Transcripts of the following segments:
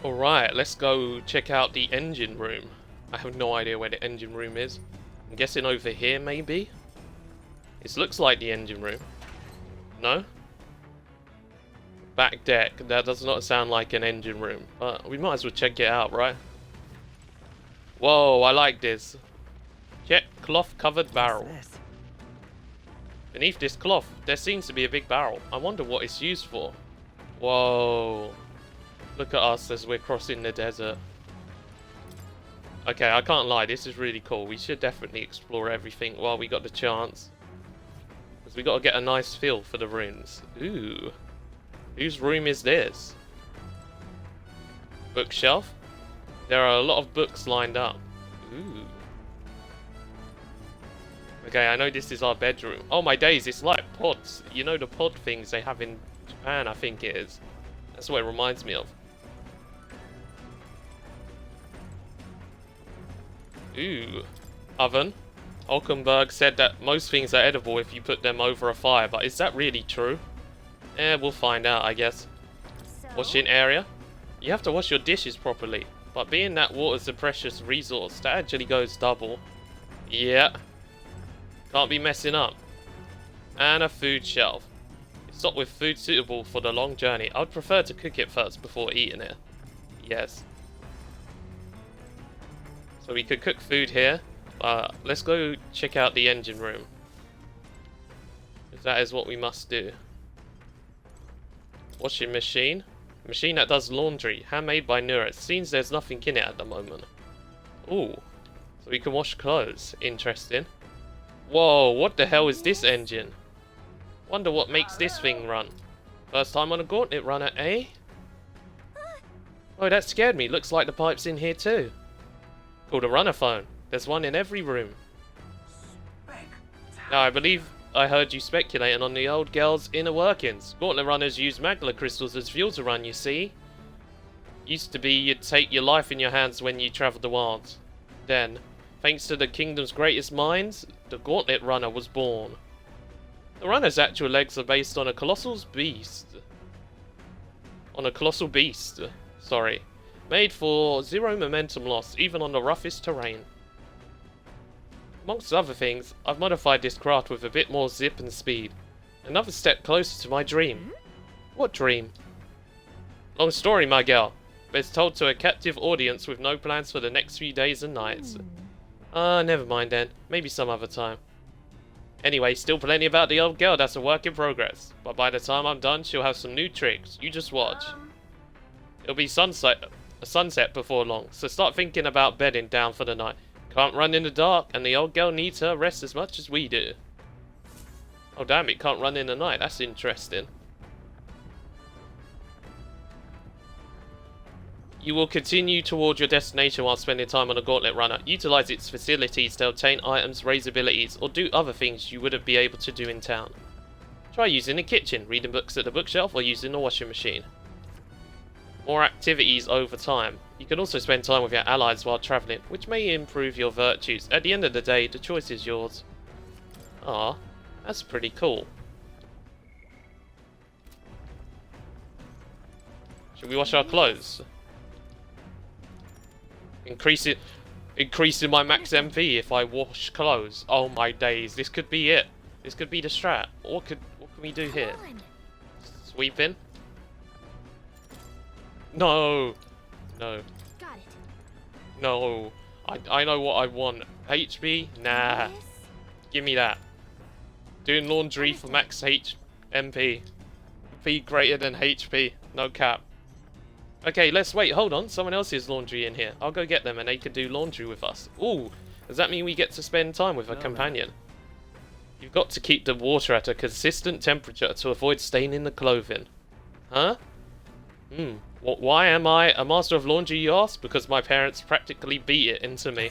Alright, let's go check out the engine room. I have no idea where the engine room is. I'm guessing over here, maybe? This looks like the engine room. No? Back deck. That does not sound like an engine room. But we might as well check it out, right? Whoa, I like this. Check cloth-covered barrel. Beneath this cloth, there seems to be a big barrel. I wonder what it's used for. Whoa. Look at us as we're crossing the desert. Okay, I can't lie, this is really cool. We should definitely explore everything while we got the chance. Because we got to get a nice feel for the rooms. Ooh. Whose room is this? Bookshelf? There are a lot of books lined up. Ooh. Okay, I know this is our bedroom. Oh my days, it's like pods. You know the pod things they have in Japan, I think it is. That's what it reminds me of. Ooh. Oven. Hulkenberg said that most things are edible if you put them over a fire, but is that really true? We'll find out, I guess. Washing area. You have to wash your dishes properly, but being that water's a precious resource, that actually goes double. Yeah. Can't be messing up. And a food shelf. It's stocked with food suitable for the long journey. I would prefer to cook it first before eating it. Yes. So we could cook food here. Let's go check out the engine room. Because that is what we must do. Washing machine. Machine that does laundry. Handmade by Nura. It seems there's nothing in it at the moment. Ooh. So we can wash clothes. Interesting. Whoa, what the hell is this engine? Wonder what makes this thing run. First time on a gauntlet runner, eh? Oh, that scared me. Looks like the pipe's in here too. Called a runner phone. There's one in every room. Now, I believe I heard you speculating on the old girl's inner workings. Gauntlet runners use magma crystals as fuel to run, you see. Used to be you'd take your life in your hands when you travelled the wilds. Then, thanks to the kingdom's greatest minds, the Gauntlet Runner was born. The runner's actual legs are based on a colossal beast. Sorry. Made for zero momentum loss, even on the roughest terrain. Amongst other things, I've modified this craft with a bit more zip and speed. Another step closer to my dream. What dream? Long story, my girl. Best told to a captive audience with no plans for the next few days and nights. Never mind then. Maybe some other time. Anyway, still plenty about the old girl that's a work in progress. But by the time I'm done, she'll have some new tricks. You just watch. It'll be sunset before long, so start thinking about bedding down for the night. Can't run in the dark, and the old girl needs her rest as much as we do. Oh damn, it can't run in the night. That's interesting. You will continue toward your destination while spending time on a Gauntlet Runner. Utilize its facilities to obtain items, raise abilities, or do other things you wouldn't be able to do in town. Try using the kitchen, reading books at the bookshelf, or using the washing machine. More activities over time. You can also spend time with your allies while travelling, which may improve your virtues. At the end of the day, the choice is yours. Ah, that's pretty cool. Should we wash our clothes? Increasing my max MP if I wash clothes. Oh my days, this could be it. This could be the strat. What can we do here? Sweeping? No. No. Got it. No. I know what I want. HP? Nah. Give me that. Doing laundry for max MP. P greater than HP. No cap. Okay, let's wait. Hold on. Someone else's laundry in here. I'll go get them and they can do laundry with us. Ooh. Does that mean we get to spend time with a companion? You've got to keep the water at a consistent temperature to avoid staining the clothing. Huh? Why am I a master of laundry, you ask? Because my parents practically beat it into me.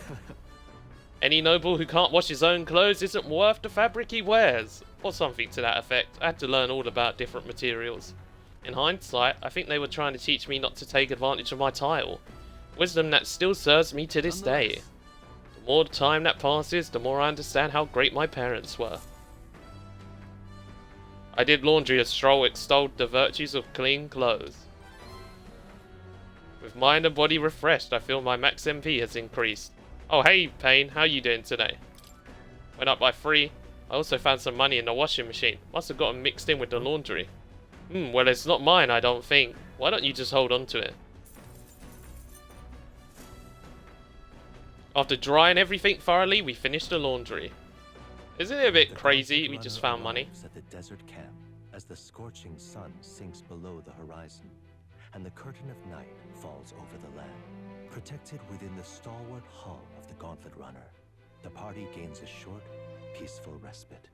Any noble who can't wash his own clothes isn't worth the fabric he wears. Or something to that effect. I had to learn all about different materials. In hindsight, I think they were trying to teach me not to take advantage of my title. Wisdom that still serves me to this day. The more time that passes, the more I understand how great my parents were. I did laundry as Stroll extolled the virtues of clean clothes. With mind and body refreshed, I feel my max MP has increased. Oh hey, Payne, how you doing today? Went up by 3. I also found some money in the washing machine. Must have gotten mixed in with the laundry. Well it's not mine, I don't think. Why don't you just hold on to it? After drying everything thoroughly, we finished the laundry. Isn't it a bit crazy? We just found money. At the desert camp, as the scorching sun sinks below the horizon, and the curtain of night falls over the land, protected within the stalwart hull of the Gauntlet Runner, the party gains a short, peaceful respite.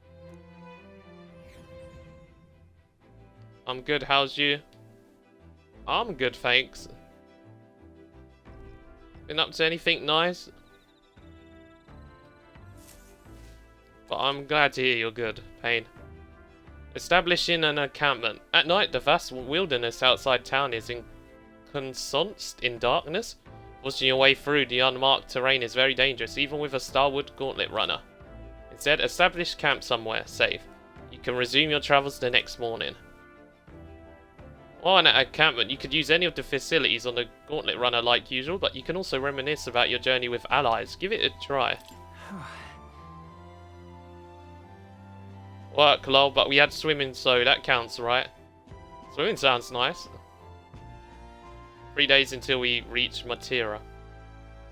I'm good, how's you? I'm good, thanks. Been up to anything nice? But I'm glad to hear you're good, Payne. Establishing an encampment. At night, the vast wilderness outside town is encompassed in darkness. Forcing your way through the unmarked terrain is very dangerous, even with a stalwart gauntlet runner. Instead, establish camp somewhere safe. You can resume your travels the next morning. While in an encampment, you could use any of the facilities on the gauntlet runner like usual, but you can also reminisce about your journey with allies. Give it a try. Work, lol, but we had swimming, so that counts, right? Swimming sounds nice. 3 days until we reach Maltira.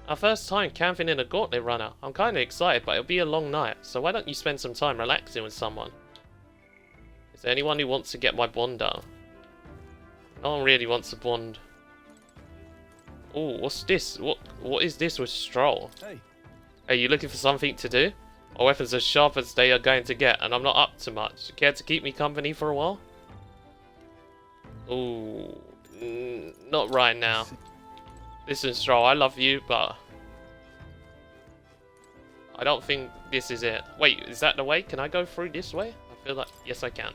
Our first time camping in a gauntlet runner. I'm kinda excited, but it'll be a long night, so why don't you spend some time relaxing with someone? Is there anyone who wants to get my bond down? No one really wants a bond. Oh, what's this? What is this with Stroll? Hey. Are you looking for something to do? Our weapons are sharp as they are going to get, and I'm not up to much. Care to keep me company for a while? Ooh, not right now. Listen, Stroll, I love you, but I don't think this is it. Wait, is that the way? Can I go through this way? I feel like, yes I can.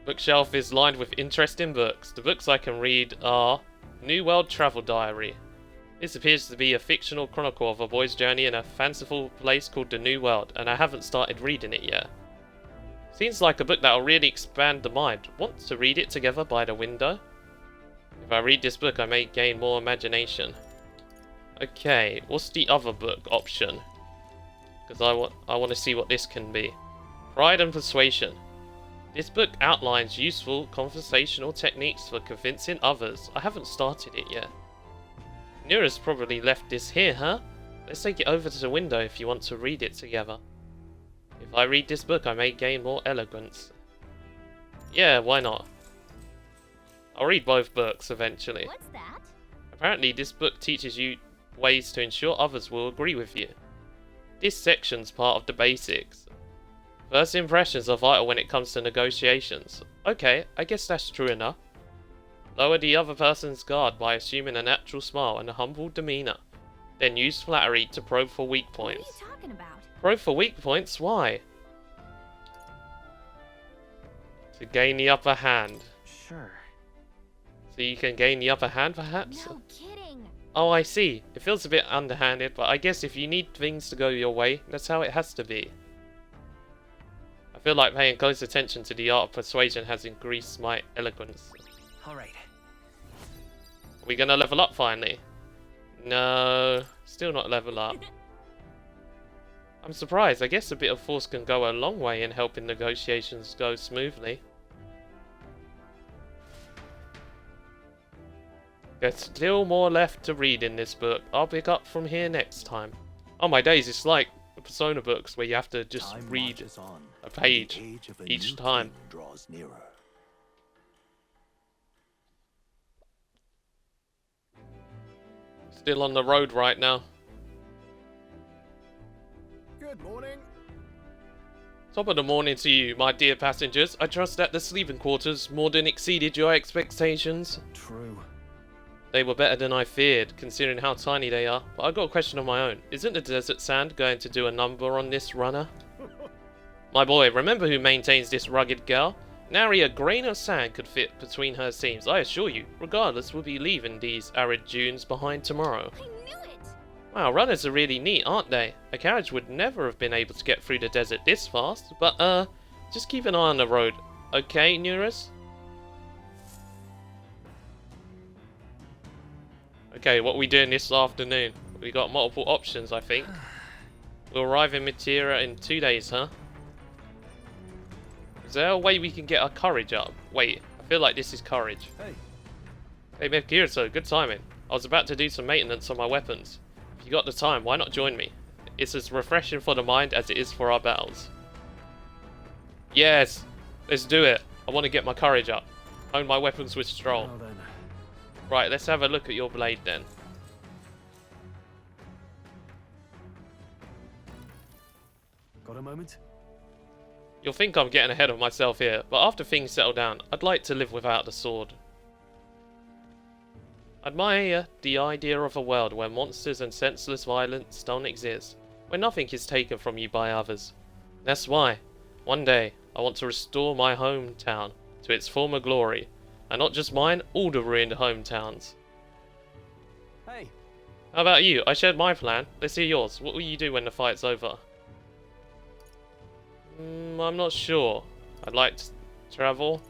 Bookshelf is lined with interesting books. The books I can read are New World Travel Diary. This appears to be a fictional chronicle of a boy's journey in a fanciful place called the New World, and I haven't started reading it yet. Seems like a book that'll really expand the mind. Want to read it together by the window? If I read this book, I may gain more imagination. Okay, what's the other book option? Because I want to see what this can be. Pride and Persuasion. This book outlines useful conversational techniques for convincing others. I haven't started it yet. Nira's probably left this here, huh? Let's take it over to the window if you want to read it together. If I read this book, I may gain more eloquence. Yeah, why not? I'll read both books eventually. What's that? Apparently, this book teaches you ways to ensure others will agree with you. This section's part of the basics. First impressions are vital when it comes to negotiations. Okay, I guess that's true enough. Lower the other person's guard by assuming a natural smile and a humble demeanor. Then use flattery to probe for weak points. What are you talking about? Probe for weak points? Why? To gain the upper hand. Sure. So you can gain the upper hand, perhaps? No kidding. Oh, I see. It feels a bit underhanded, but I guess if you need things to go your way, that's how it has to be. I feel like paying close attention to the art of persuasion has increased my eloquence. Alright. Are we gonna level up finally? No, still not level up. I'm surprised. I guess a bit of force can go a long way in helping negotiations go smoothly. There's still more left to read in this book. I'll pick up from here next time. Oh my days, it's like the Persona books where you have to just read a page each time. Draws nearer. Still on the road right now. Good morning. Top of the morning to you, my dear passengers. I trust that the sleeping quarters more than exceeded your expectations. True. They were better than I feared, considering how tiny they are. But I got a question of my own. Isn't the desert sand going to do a number on this runner? My boy, remember who maintains this rugged girl? Nary a grain of sand could fit between her seams, I assure you. Regardless, we'll be leaving these arid dunes behind tomorrow. I knew it. Wow, runners are really neat, aren't they? A carriage would never have been able to get through the desert this fast, but just keep an eye on the road. Okay, Neurus? Okay, what are we doing this afternoon? We got multiple options, I think. We'll arrive in Maltira in 2 days, huh? Is there a way we can get our courage up? Wait, I feel like this is courage. Hey, Methodkirito, good timing. I was about to do some maintenance on my weapons. If you got the time, why not join me? It's as refreshing for the mind as it is for our battles. Yes, let's do it. I want to get my courage up. Hone my weapons with stroll. Well then. Right, let's have a look at your blade then. Got a moment? You'll think I'm getting ahead of myself here, but after things settle down, I'd like to live without the sword. Admire the idea of a world where monsters and senseless violence don't exist, where nothing is taken from you by others. That's why, one day, I want to restore my hometown to its former glory, and not just mine, all the ruined hometowns. Hey! How about you? I shared my plan. Let's hear yours. What will you do when the fight's over? I'm not sure. I'd like to travel.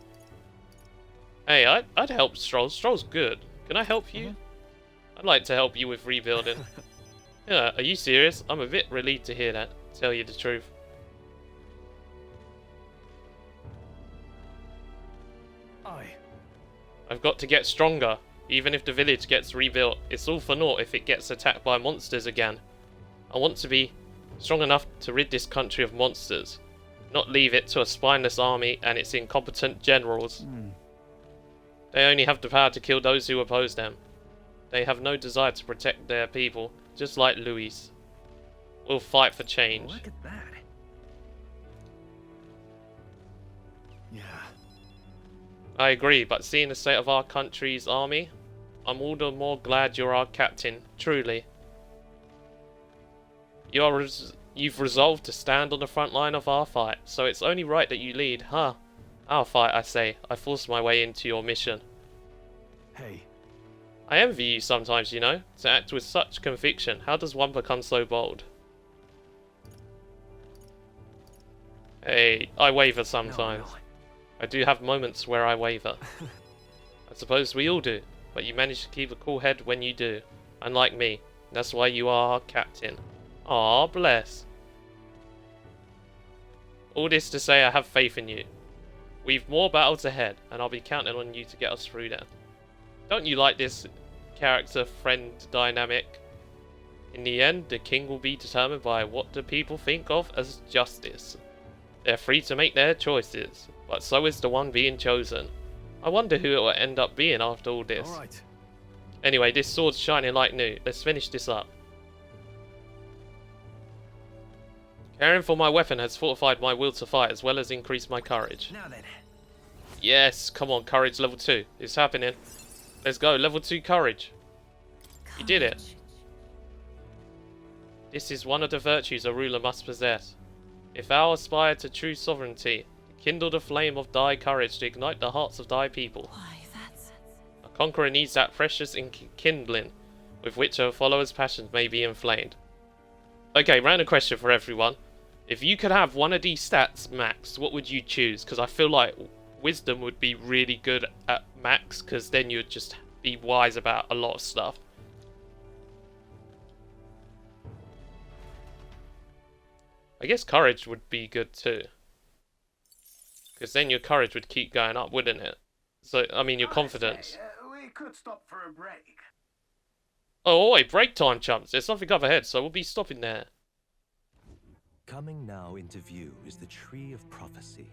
Hey, I'd help Stroll. Stroll's good. Can I help you? I'd like to help you with rebuilding. Yeah, are you serious? I'm a bit relieved to hear that, to tell you the truth. I've got to get stronger. Even if the village gets rebuilt, it's all for naught if it gets attacked by monsters again. I want to be strong enough to rid this country of monsters, not leave it to a spineless army and its incompetent generals. They only have the power to kill those who oppose them. They have no desire to protect their people, just like Luis. We'll fight for change. Look at that. Yeah. I agree, but seeing the state of our country's army, I'm all the more glad you're our captain, truly. You've resolved to stand on the front line of our fight, so it's only right that you lead, huh? Our fight, I say. I forced my way into your mission. Hey. I envy you sometimes, you know. To act with such conviction, how does one become so bold? Hey, I waver sometimes. No. I do have moments where I waver. I suppose we all do, but you manage to keep a cool head when you do. Unlike me. That's why you are our captain. Aw, bless. All this to say I have faith in you. We've more battles ahead, and I'll be counting on you to get us through them. Don't you like this character-friend dynamic? In the end, the king will be determined by what the people think of as justice. They're free to make their choices, but so is the one being chosen. I wonder who it will end up being after all this. Alright. Anyway, this sword's shining like new. Let's finish this up. Caring for my weapon has fortified my will to fight as well as increased my courage. Now then. Yes, come on, courage level 2. It's happening. Let's go, level 2 courage. You did it. This is one of the virtues a ruler must possess. If thou aspire to true sovereignty, kindle the flame of thy courage to ignite the hearts of thy people. Why, that's... A conqueror needs that precious kindling with which her followers' passions may be inflamed. Okay, random question for everyone. If you could have one of these stats maxed, what would you choose? Because I feel like wisdom would be really good at max, because then you'd just be wise about a lot of stuff. I guess courage would be good too. Because then your courage would keep going up, wouldn't it? So, I mean, your confidence. We could stop for a break. Oh, wait, break time, chumps. There's something up ahead, so we'll be stopping there. Coming now into view is the Tree of Prophecy,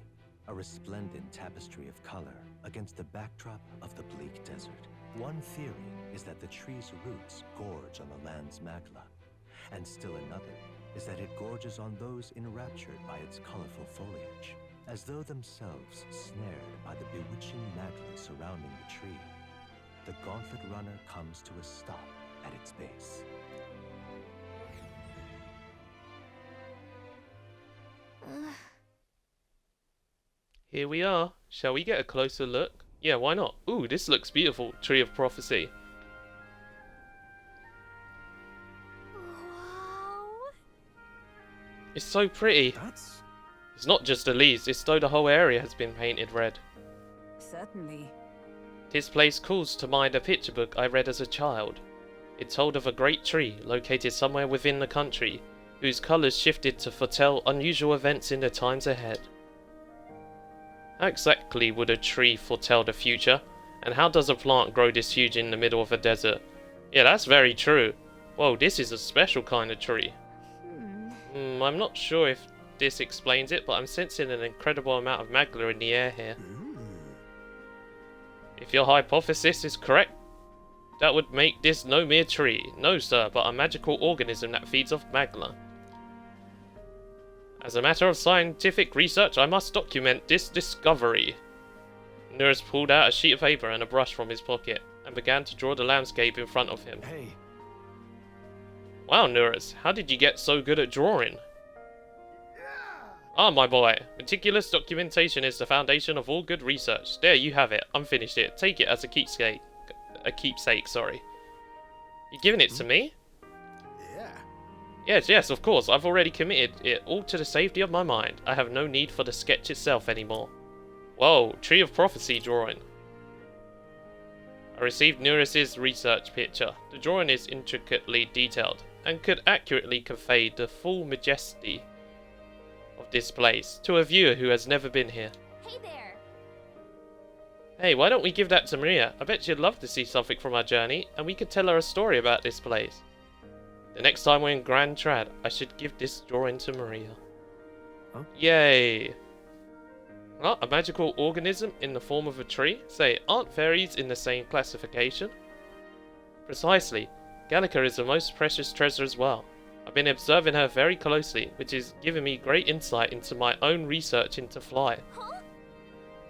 a resplendent tapestry of color against the backdrop of the bleak desert. One theory is that the tree's roots gorge on the land's magla, and still another is that it gorges on those enraptured by its colorful foliage, as though themselves snared by the bewitching magla surrounding the tree. The Gauntlet Runner comes to a stop at its base. Here we are. Shall we get a closer look? Yeah, why not? Ooh, this looks beautiful. Tree of Prophecy. It's so pretty. That's... It's not just the leaves, it's though the whole area has been painted red. Certainly. This place calls to mind a picture book I read as a child. It told of a great tree located somewhere within the country, whose colours shifted to foretell unusual events in the times ahead. How exactly would a tree foretell the future? And how does a plant grow this huge in the middle of a desert? Yeah, that's very true. Whoa, this is a special kind of tree. I'm not sure if this explains it, but I'm sensing an incredible amount of magma in the air here. If your hypothesis is correct, that would make this no mere tree. No, sir, but a magical organism that feeds off magma. As a matter of scientific research, I must document this discovery. Nurse pulled out a sheet of paper and a brush from his pocket and began to draw the landscape in front of him. Hey. Wow, Nurse, how did you get so good at drawing? Ah, my boy, meticulous documentation is the foundation of all good research. There, you have it. Unfinished it. Take it as a keepsake. Sorry. You giving it to me? Yeah. Yes, of course. I've already committed it all to the safety of my mind. I have no need for the sketch itself anymore. Whoa, Tree of Prophecy drawing. I received Nuris's research picture. The drawing is intricately detailed and could accurately convey the full majesty of this place to a viewer who has never been here. Hey there! Hey, why don't we give that to Maria? I bet she'd love to see something from our journey, and we could tell her a story about this place. The next time we're in Grand Trad, I should give this drawing to Maria. Huh? Yay! Well, a magical organism in the form of a tree? Say, aren't fairies in the same classification? Precisely. Gallica is the most precious treasure as well. I've been observing her very closely, which is giving me great insight into my own research into fly. Huh?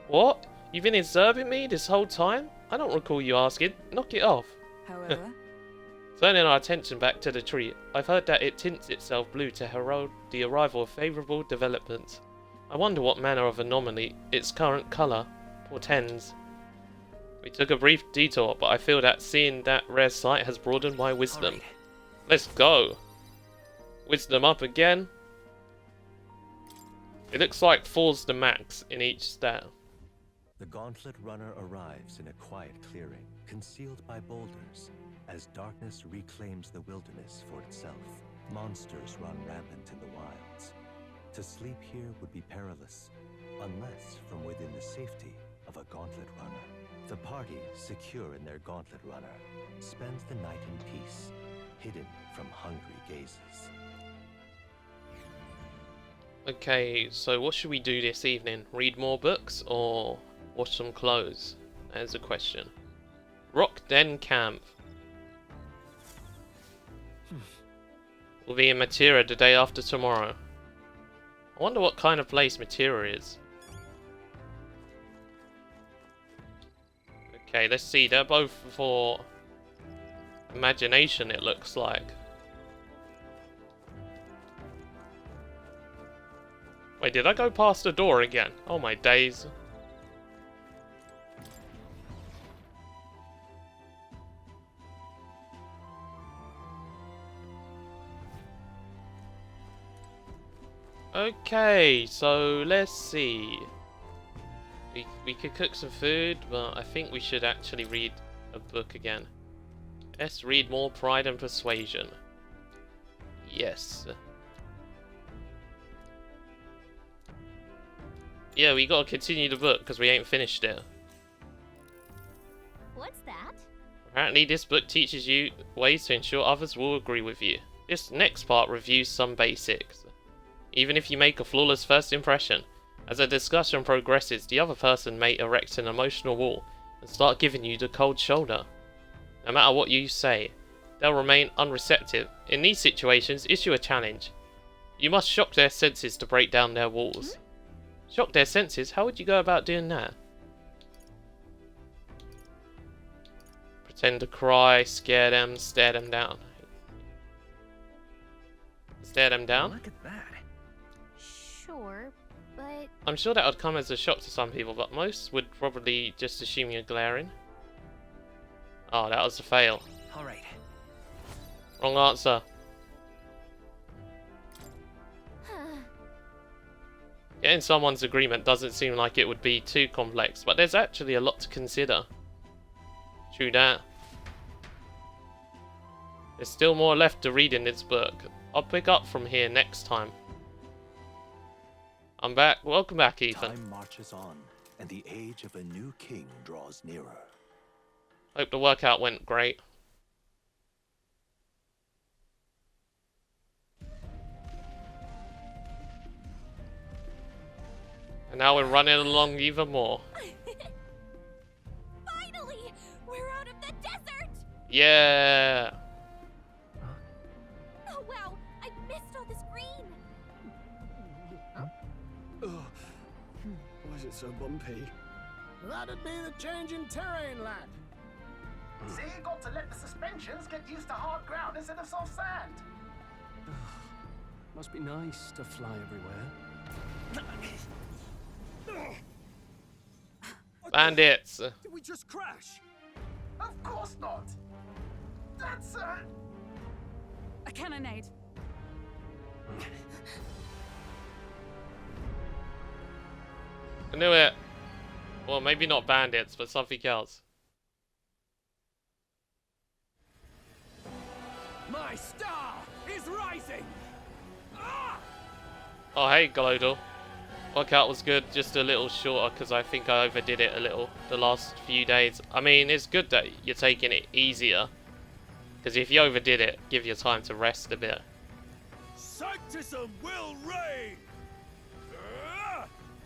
What? You've been observing me this whole time? I don't recall you asking. Knock it off. However, Turning our attention back to the tree, I've heard that it tints itself blue to herald the arrival of favourable developments. I wonder what manner of anomaly its current colour portends. We took a brief detour, but I feel that seeing that rare sight has broadened my wisdom. Alright. Let's go! Wisdom up again. It looks like 4's the max in each stat. The Gauntlet Runner arrives in a quiet clearing, concealed by boulders, as darkness reclaims the wilderness for itself. Monsters run rampant in the wilds. To sleep here would be perilous, unless from within the safety of a Gauntlet Runner. The party, secure in their Gauntlet Runner, spends the night in peace, hidden from hungry gazes. Okay, so what should we do this evening? Read more books or wash some clothes? There's a question. Rock Den Camp. We'll be in Maltira the day after tomorrow. I wonder what kind of place Maltira is. Okay, let's see. They're both for imagination, it looks like. Wait, did I go past the door again? Oh my days. Okay, so let's see. We could cook some food, but I think we should actually read a book again. Let's read more Pride and Persuasion. Yes. Yeah, we gotta continue the book because we ain't finished it. What's that? Apparently this book teaches you ways to ensure others will agree with you. This next part reviews some basics. Even if you make a flawless first impression, as the discussion progresses, the other person may erect an emotional wall and start giving you the cold shoulder. No matter what you say, they'll remain unreceptive. In these situations, issue a challenge. You must shock their senses to break down their walls. Shock their senses? How would you go about doing that? Pretend to cry, scare them, stare them down. Stare them down? Look at that. Sure, but I'm sure that would come as a shock to some people, but most would probably just assume you're glaring. Oh, that was a fail. Alright. Wrong answer. huh? Getting someone's agreement doesn't seem like it would be too complex, but there's actually a lot to consider. True that. There's still more left to read in this book. I'll pick up from here next time. I'm back. Welcome back, Ethan. Time marches on, and the age of a new king draws nearer. Hope the workout went great. And now we're running along even more. Finally! We're out of the desert! Yeah! Oh wow, I missed all this green! Why is it so bumpy? That'd be the change in terrain, lad. See, you got to let the suspensions get used to hard ground instead of soft sand. Must be nice to fly everywhere. Bandits! Did we just crash? Of course not. That's A cannonade. I knew it. Well, maybe not bandits, but something else. My star is rising! Ah! Oh, hey, Glodal. Workout was good, just a little shorter because I think I overdid it a little the last few days. I mean, it's good that you're taking it easier, because if you overdid it, give you time to rest a bit. Sanctism will reign!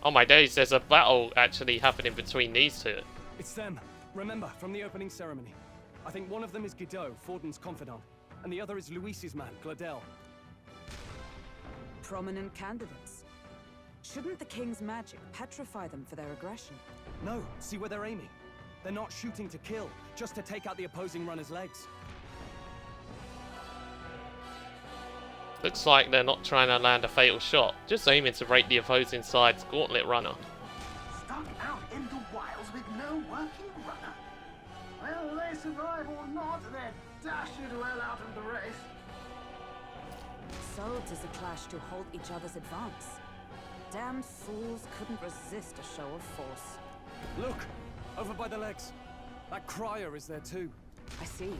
Oh my days, there's a battle actually happening between these two. It's them. Remember, from the opening ceremony. I think one of them is Guido, Forden's confidant, and the other is Luis's man, Gladel. Prominent candidates. Shouldn't the king's magic petrify them for their aggression? No, see where they're aiming. They're not shooting to kill, just to take out the opposing runner's legs. Looks like they're not trying to land a fatal shot, just aiming to break the opposing side's gauntlet runner. stuck out in the wilds with no working runner. Whether they survive or not, they're dashed well out of the race. So 'tis a clash to halt each other's advance. Damned fools couldn't resist a show of force. Look! Over by the legs. That crier is there too. I see.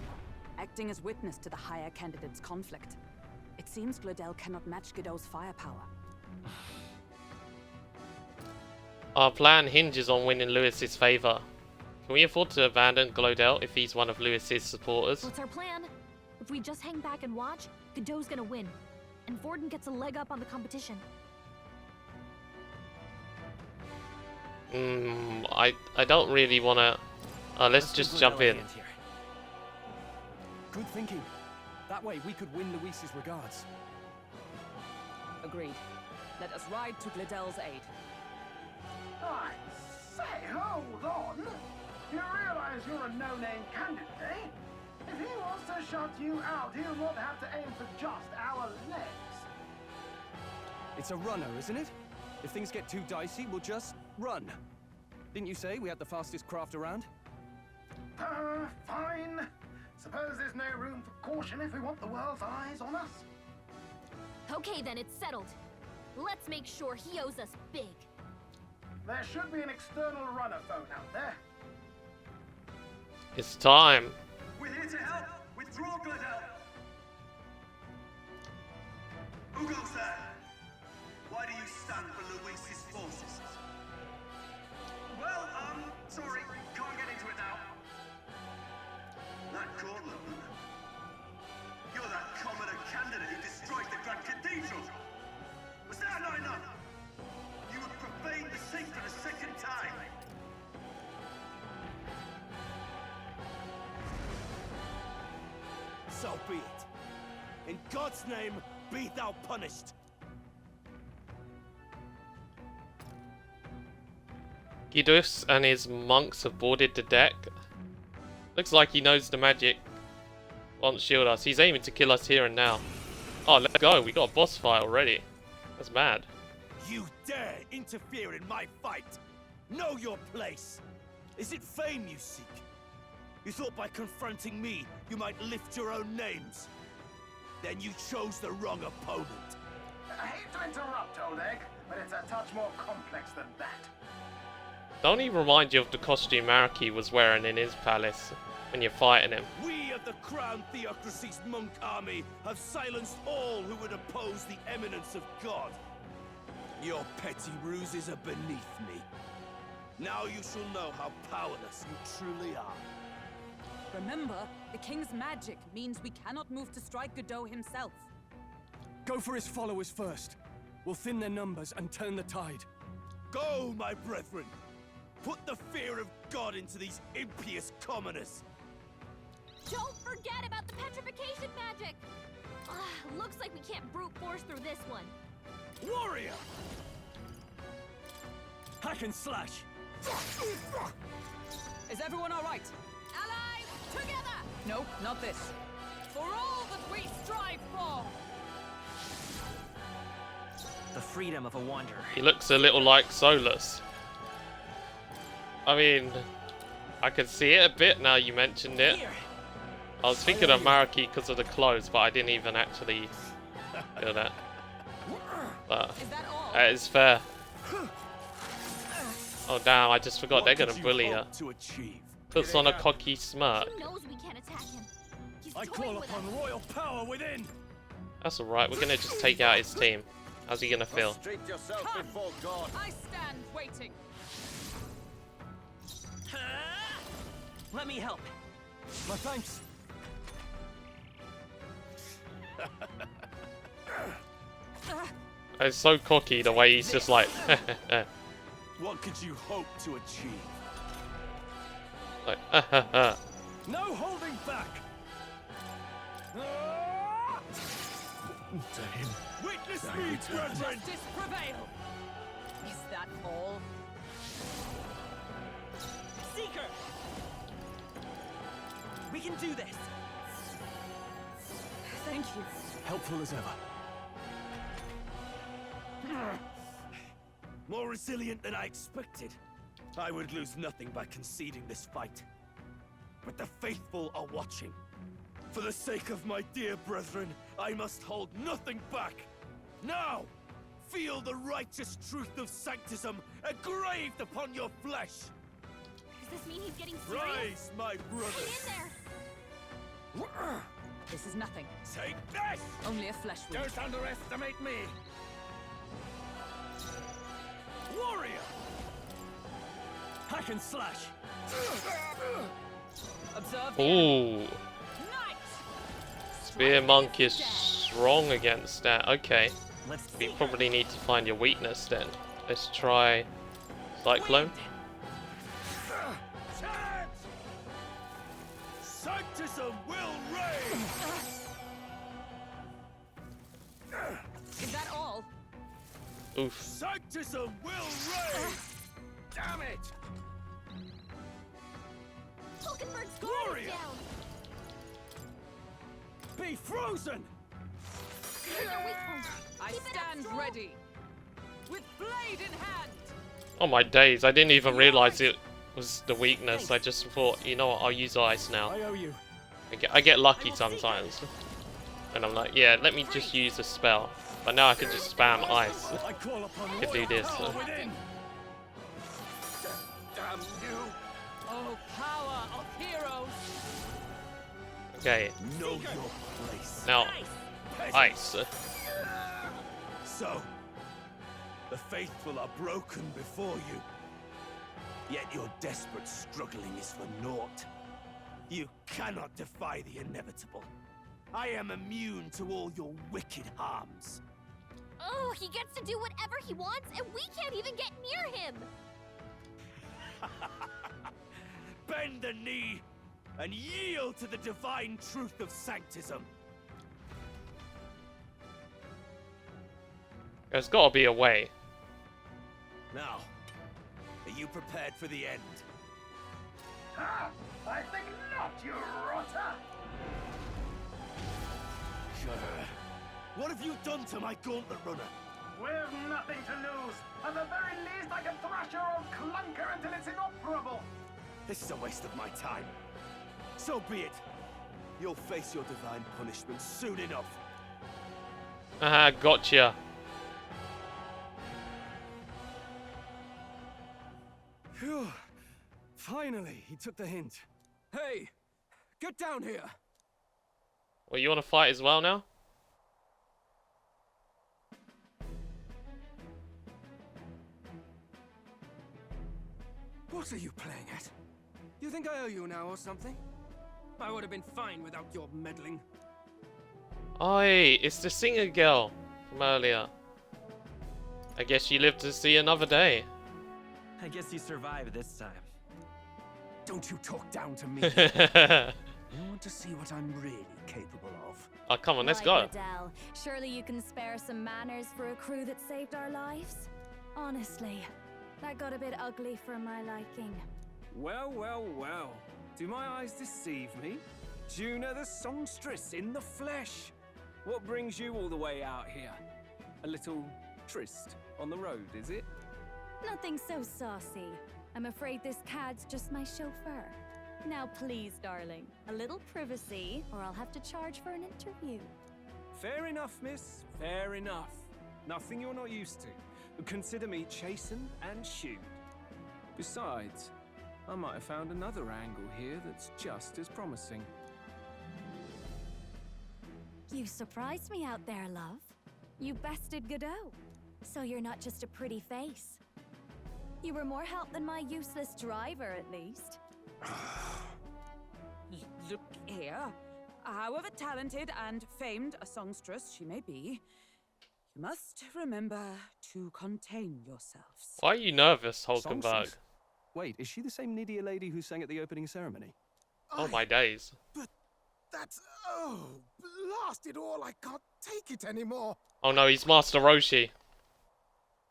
Acting as witness to the higher candidate's conflict. It seems Gladel cannot match Guido's firepower. Our plan hinges on winning Lewis's favour. Can we afford to abandon Glodel if he's one of Lewis's supporters? What's our plan? If we just hang back and watch, Godot's gonna win. And Forden gets a leg up on the competition. I don't really wanna... let's just jump in. Good thinking. That way we could win Luis's regards. Agreed. Let us ride to Gladel's aid. I say, hold on. You realize you're a no-name candidate, eh? If he wants to shut you out, he'll not have to aim for just our legs. It's a runner, isn't it? If things get too dicey, we'll just run. Didn't you say we had the fastest craft around? Fine. Suppose there's no room for caution if we want the world's eyes on us. Okay then, it's settled. Let's make sure he owes us big. There should be an external runner phone out there. It's time. We're here to help. Withdraw, Gladel. Who goes there? Why do you stand for Luis's forces? Well, sorry, can't get into it now. That Cortland, you're that commoner candidate who destroyed the Grand Cathedral. Was that not enough? You would profane the sacred a second time. So be it. In God's name, be thou punished. Gidus and his monks have boarded the deck. Looks like he knows the magic won't shield us. He's aiming to kill us here and now. Oh, let's go. We got a boss fight already. That's mad. You dare interfere in my fight! Know your place! Is it fame you seek? You thought by confronting me, you might lift your own names? Then you chose the wrong opponent. I hate to interrupt, Oleg, but it's a touch more complex than that. Don't he remind you of the costume Maraki was wearing in his palace when you're fighting him? We of the Crown Theocracy's monk army have silenced all who would oppose the eminence of God. Your petty ruses are beneath me. Now you shall know how powerless you truly are. Remember, the king's magic means we cannot move to strike Godot himself. Go for his followers first. We'll thin their numbers and turn the tide. Go, my brethren! Put the fear of God into these impious commoners! Don't forget about the petrification magic! Looks like we can't brute force through this one. Warrior! Hack and slash! Is everyone all right? Allies, together! No, not this. For all that we strive for! The freedom of a wanderer. He looks a little like Solus. I mean, I can see it a bit now you mentioned it. I was thinking of Maraki because of the clothes, but I didn't even actually do that. But that is fair. Oh damn, I just forgot they're gonna bully her. Puts on a cocky smirk. He knows we can't attack him. He's I toying call with upon us. royal power within! That's alright, we're gonna just take out his team. How's he gonna feel? Prostrate yourself before God. I stand waiting. Let me help. My thanks. It's so cocky the way he's just like What could you hope to achieve? like No holding back! Witness me, brethren! Justice prevail! Is that all? Seeker! We can do this. Thank you. Helpful as ever. More resilient than I expected. I would lose nothing by conceding this fight. But the faithful are watching. For the sake of my dear brethren, I must hold nothing back. Now, feel the righteous truth of sanctism engraved upon your flesh. Does this mean he's getting serious? Rise, my Hang brothers. in there! This is nothing. Take this! Only a flesh wound. Don't underestimate me! Warrior! Hack and slash! Observe the ooh. Knight! Spear Monk is strong against that. Okay. Let's We see. probably need to find your weakness then. Let's try Cyclone. Charge! Sanctism will reign! Is that all? Oof. Sanctism will reign! Damn it! Hulkenberg's guard is Warrior! down! Be frozen! Here's your weak point. I Keep it up, stand Stroll. ready. With blade in hand. Oh my days, I didn't even realize it was the weakness. I just thought, you know what, I'll use ice now. I owe you. I get lucky sometimes. And I'm like, yeah, let me just use a spell. But now I can just spam ice. I call upon Could do royal this. power within! Damn you! Oh, power of heroes. Okay, Know your place. now ice. So, the faithful are broken before you. Yet your desperate struggling is for naught. You cannot defy the inevitable. I am immune to all your wicked harms. Oh, he gets to do whatever he wants, and we can't even get near him! Bend the knee and yield to the divine truth of sanctism. There's gotta be a way. Now, are you prepared for the end? Ah, I think not, you rotter! Shudder. What have you done to my gauntlet runner? We've nothing to lose. At the very least, I can thrash your old clunker until it's inoperable. This is a waste of my time. So be it. You'll face your divine punishment soon enough. Haha, gotcha. Phew. Finally, he took the hint. Hey, get down here. Well, you want to fight as well now? What are you playing at? You think I owe you now or something? I would have been fine without your meddling. Oi, it's the singer girl from earlier. I guess you live to see another day. I guess you survived this time. Don't you talk down to me. You want to see what I'm really capable of? Oh, come on, let's Right, go. Liddell, surely you can spare some manners for a crew that saved our lives? Honestly, that got a bit ugly for my liking. Well, well, well. Do my eyes deceive me? Juna the songstress in the flesh. What brings you all the way out here? A little tryst on the road, is it? Nothing so saucy. I'm afraid this cad's just my chauffeur. Now please, darling, a little privacy, or I'll have to charge for an interview. Fair enough, miss. Fair enough. Nothing you're not used to. But consider me chastened and shoed. Besides, I might have found another angle here that's just as promising. You surprised me out there, love. You bested Godot. So you're not just a pretty face. You were more help than my useless driver, at least. Look here. However talented and famed a songstress she may be, you must remember to contain yourselves. Why are you nervous, Hulkenberg? Songstress? Wait, is she the same Nidia lady who sang at the opening ceremony? Oh my days. But that's... oh, blast it all, I can't take it anymore. Oh no, he's Master Roshi.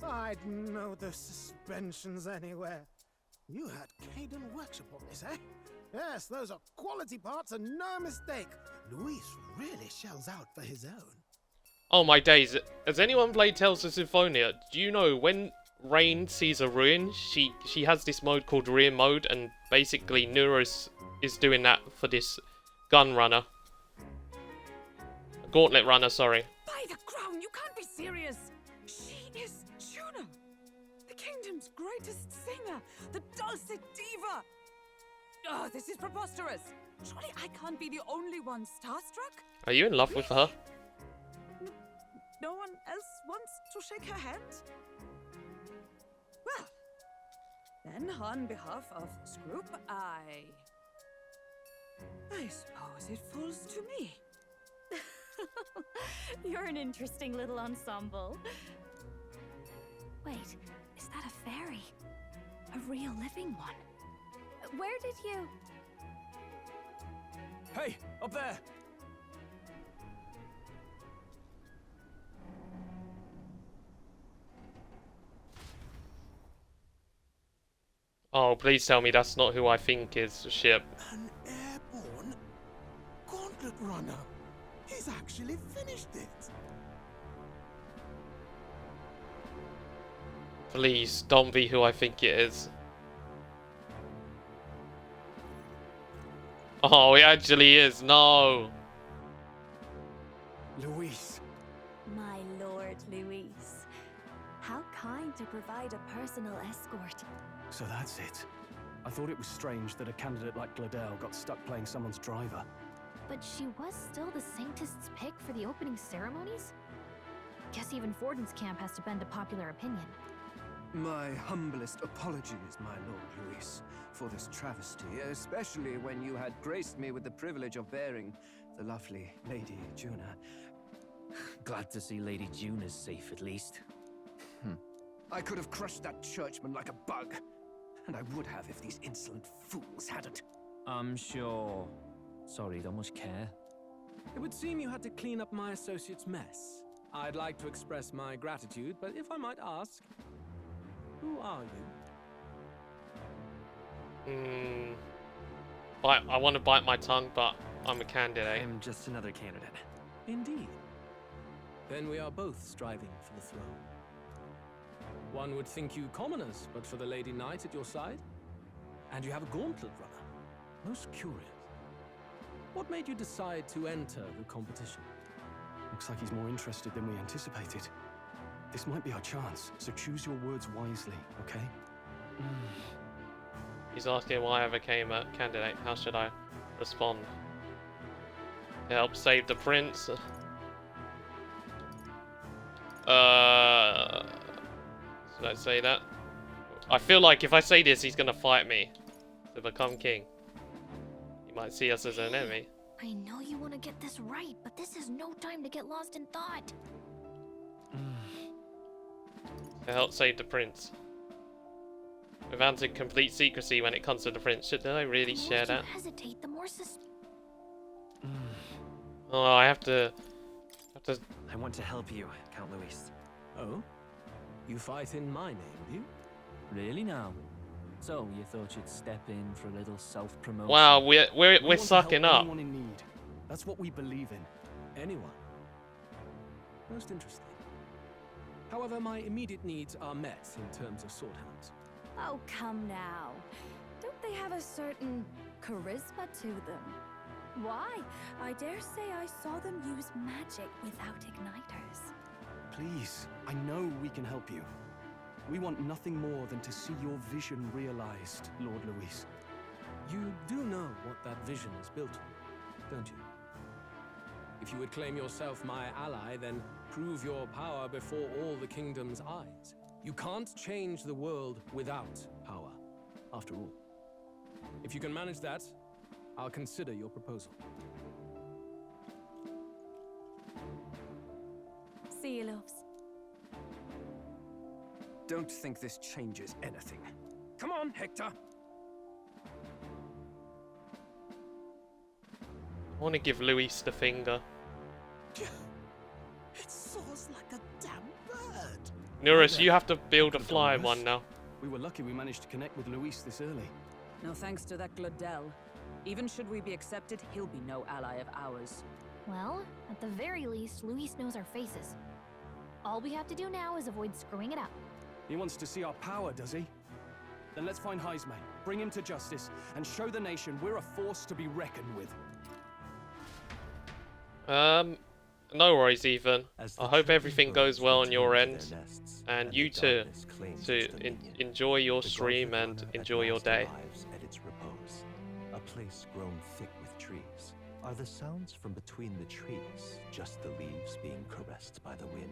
I'd know the suspensions anywhere. You had Caden workshop on this, eh? Yes, those are quality parts and no mistake. Luis really shells out for his own. Oh my days. Has anyone played Tales of Symphonia? Do you know when Rain sees a ruin, she has this mode called rear mode, and basically Neuros is doing that for this gun runner. Gauntlet runner, sorry. By the crown, you can't be serious! She is Juno! The kingdom's greatest singer! The dulcet diva! Oh, this is preposterous! Surely I can't be the only one starstruck? Are you in love with her? No one else wants to shake her hand? Well, then on behalf of this group, I suppose it falls to me. You're an interesting little ensemble. Wait, is that a fairy? A real living one? Where did you... Hey, up there! Oh, please tell me that's not who I think is the ship. An airborne gauntlet runner. He's actually finished it. Please, don't be who I think it is. Oh, it actually is. No. Luis. My lord, Luis. How kind to provide a personal escort. So that's it. I thought it was strange that a candidate like Gladell got stuck playing someone's driver. But she was still the Sanctist's pick for the opening ceremonies? Guess even Forden's camp has to bend to popular opinion. My humblest apologies, my Lord Luis, for this travesty, especially when you had graced me with the privilege of bearing the lovely Lady Juna. Glad to see Lady June is safe, at least. I could have crushed that churchman like a bug. And I would have if these insolent fools hadn't. I'm sure. Sorry, don't much care. It would seem you had to clean up my associate's mess. I'd like to express my gratitude, but if I might ask, who are you? I want to bite my tongue, but I'm a candidate. I'm just another candidate. Indeed. Then we are both striving for the throne. One would think you commoners, but for the Lady Knight at your side. And you have a gauntlet runner. Most curious. What made you decide to enter the competition? Looks like he's more interested than we anticipated. This might be our chance, so choose your words wisely, okay? He's asking why I became a candidate. How should I respond? To help save the prince. Should I say that? I feel like if I say this, he's gonna fight me to become king. He might see us as an enemy. I know you want to get this right, but this is no time to get lost in thought. To help save the prince. Without complete secrecy when it comes to the prince. Should I really share that? The more you hesitate, the more Oh, I have to... I want to help you, Count Luis. Oh? You fight in my name, do you? Really now? So, you thought you'd step in for a little self-promotion? Wow, we're sucking up. Anyone in need. That's what we believe in. Anyone? Most interesting. However, my immediate needs are met in terms of swordhounds. Oh, come now. Don't they have a certain charisma to them? Why? I dare say I saw them use magic without igniters. Please, I know we can help you. We want nothing more than to see your vision realized, Lord Luis. You do know what that vision is built on, don't you? If you would claim yourself my ally, then prove your power before all the kingdom's eyes. You can't change the world without power, after all. If you can manage that, I'll consider your proposal. See you, loves. Don't think this changes anything. Come on, Hector! I want to give Luis the finger. It soars like a damn bird. Nurus, you have to build a flying one now. We were lucky we managed to connect with Luis this early. No thanks to that Gladel. Even should we be accepted, he'll be no ally of ours. Well, at the very least, Luis knows our faces. All we have to do now is avoid screwing it up. He wants to see our power, does he? Then let's find Heisme, bring him to justice, and show the nation we're a force to be reckoned with. No worries, Ethan. I hope everything goes well on your end, and you too, to enjoy your stream and enjoy your day. At its repose, a place grown thick with trees. Are the sounds from between the trees just the leaves being caressed by the wind?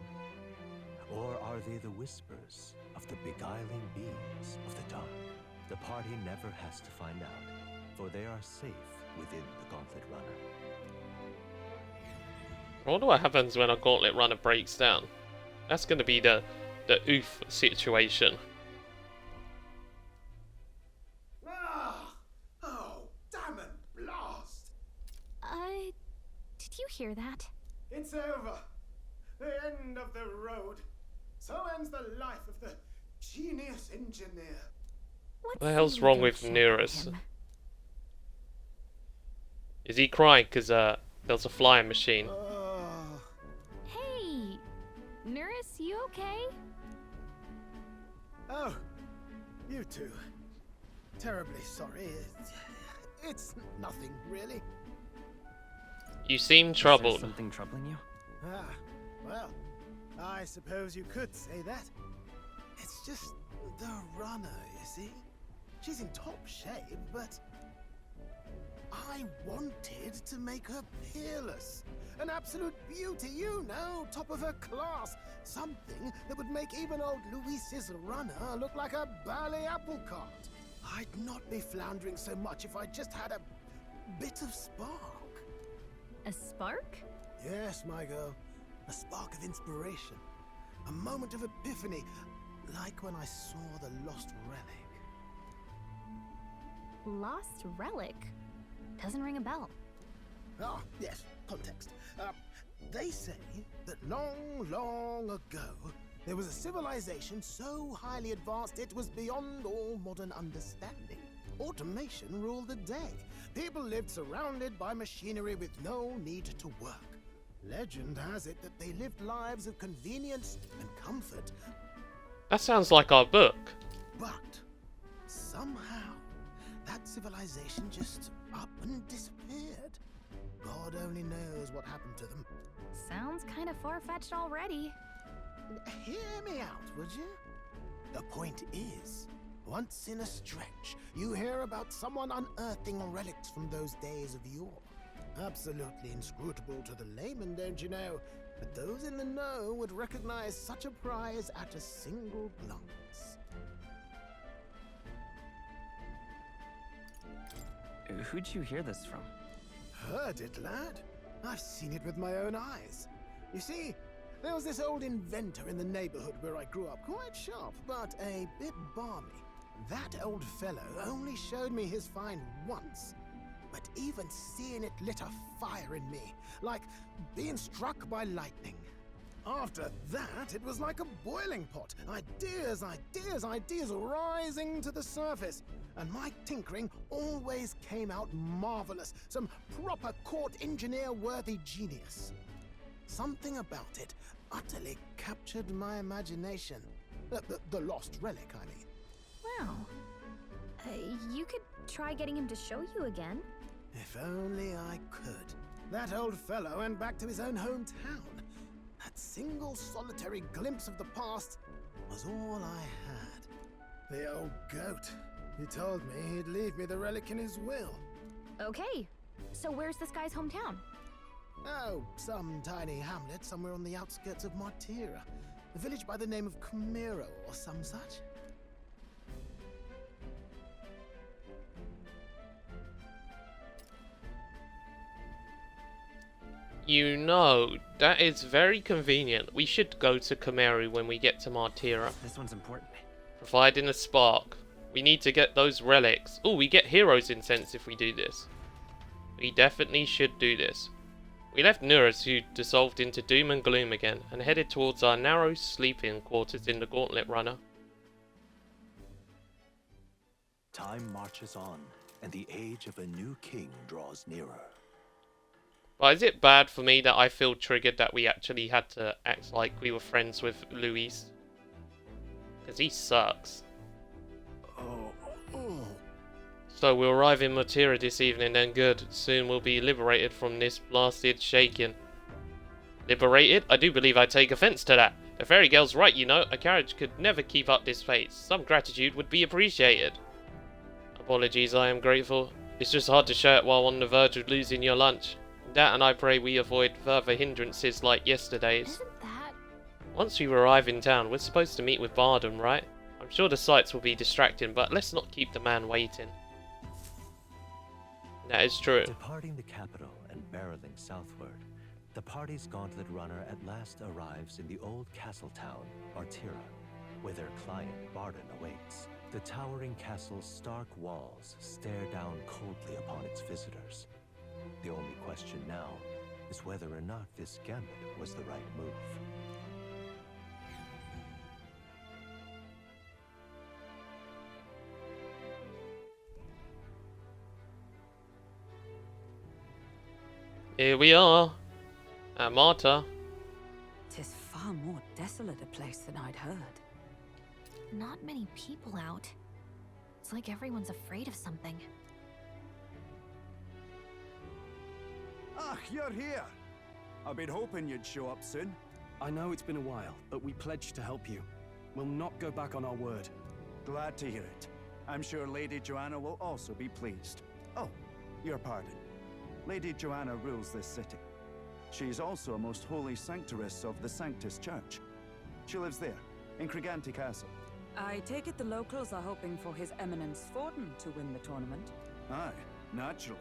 Or are they the whispers of the beguiling beams of the dark? The party never has to find out, for they are safe within the Gauntlet Runner. I wonder what happens when a Gauntlet Runner breaks down. That's going to be the oof situation. Ah! Oh, damn it, blast! Did you hear that? It's over. The end of the road. So ends the life of the genius engineer. What the hell's wrong with Nurus? Is he crying because there's a flying machine? Hey, Nurus, you okay? Oh, you two. Terribly sorry. It's nothing, really. You seem troubled. Is there something troubling you? Ah, well, I suppose you could say that. It's just the runner, you see? She's in top shape, but I wanted to make her peerless. An absolute beauty, you know, top of her class. Something that would make even old Luis's runner look like a bally apple cart. I'd not be floundering so much if I just had a bit of spark. A spark? Yes, my girl. A spark of inspiration. A moment of epiphany, like when I saw the lost relic. Lost relic? Doesn't ring a bell. Ah, yes, context. They say that long, long ago, there was a civilization so highly advanced it was beyond all modern understanding. Automation ruled the day. People lived surrounded by machinery with no need to work. Legend has it that they lived lives of convenience and comfort. That sounds like our book. But somehow, that civilization just up and disappeared. God only knows what happened to them. Sounds kind of far-fetched already. Hear me out, would you? The point is, Once in a stretch, you hear about someone unearthing relics from those days of yore. Absolutely inscrutable to the layman, don't you know? But those in the know would recognize such a prize at a single glance. Who'd you hear this from? Heard it, lad. I've seen it with my own eyes. You see, there was this old inventor in the neighborhood where I grew up, quite sharp, but a bit balmy. That old fellow only showed me his find once, but even seeing it lit a fire in me, like being struck by lightning. After that, it was like a boiling pot. Ideas rising to the surface. And my tinkering always came out marvelous. Some proper court engineer-worthy genius. Something about it utterly captured my imagination. The lost relic, I mean. Wow. You could try getting him to show you again. If only I could. That old fellow went back to his own hometown. That single solitary glimpse of the past was all I had. The old goat. He told me he'd leave me the relic in his will. Okay, so where's this guy's hometown? Oh, some tiny hamlet somewhere on the outskirts of Maltira. A village by the name of Camiro or some such. You know, that is very convenient. We should go to Camaro when we get to Maltira. This one's important. Providing a spark. We need to get those relics. Oh, we get hero's incense if we do this. We definitely should do this. We left Nurus, who dissolved into doom and gloom again, and headed towards our narrow sleeping quarters in the Gauntlet Runner. Time marches on, and the age of a new king draws nearer. But is it bad for me that I feel triggered that we actually had to act like we were friends with Luis? Because he sucks. So we'll arrive in Maltira this evening, then good. Soon we'll be liberated from this blasted shaking. Liberated? I do believe I take offense to that. The fairy girl's right, you know. A carriage could never keep up this pace. Some gratitude would be appreciated. Apologies, I am grateful. It's just hard to show it while on the verge of losing your lunch. That, and I pray we avoid further hindrances like yesterday's. Isn't that... Once we arrive in town, we're supposed to meet with Bardem, right? I'm sure the sights will be distracting, but let's not keep the man waiting. That is true. Departing the capital and barreling southward, the party's gauntlet runner at last arrives in the old castle town, Maltira, where their client, Bardem, awaits. The towering castle's stark walls stare down coldly upon its visitors. The only question now is whether or not this gambit was the right move. Here we are, at Marta. 'Tis far more desolate a place than I'd heard. Not many people out. It's like everyone's afraid of something. Ah, you're here! I've been hoping you'd show up soon. I know it's been a while, but we pledged to help you. We'll not go back on our word. Glad to hear it. I'm sure Lady Joanna will also be pleased. Oh, your pardon. Lady Joanna rules this city. She's also a most holy sanctoress of the Sanctus Church. She lives there, in Criganti Castle. I take it the locals are hoping for His Eminence Forden to win the tournament. Aye, naturally.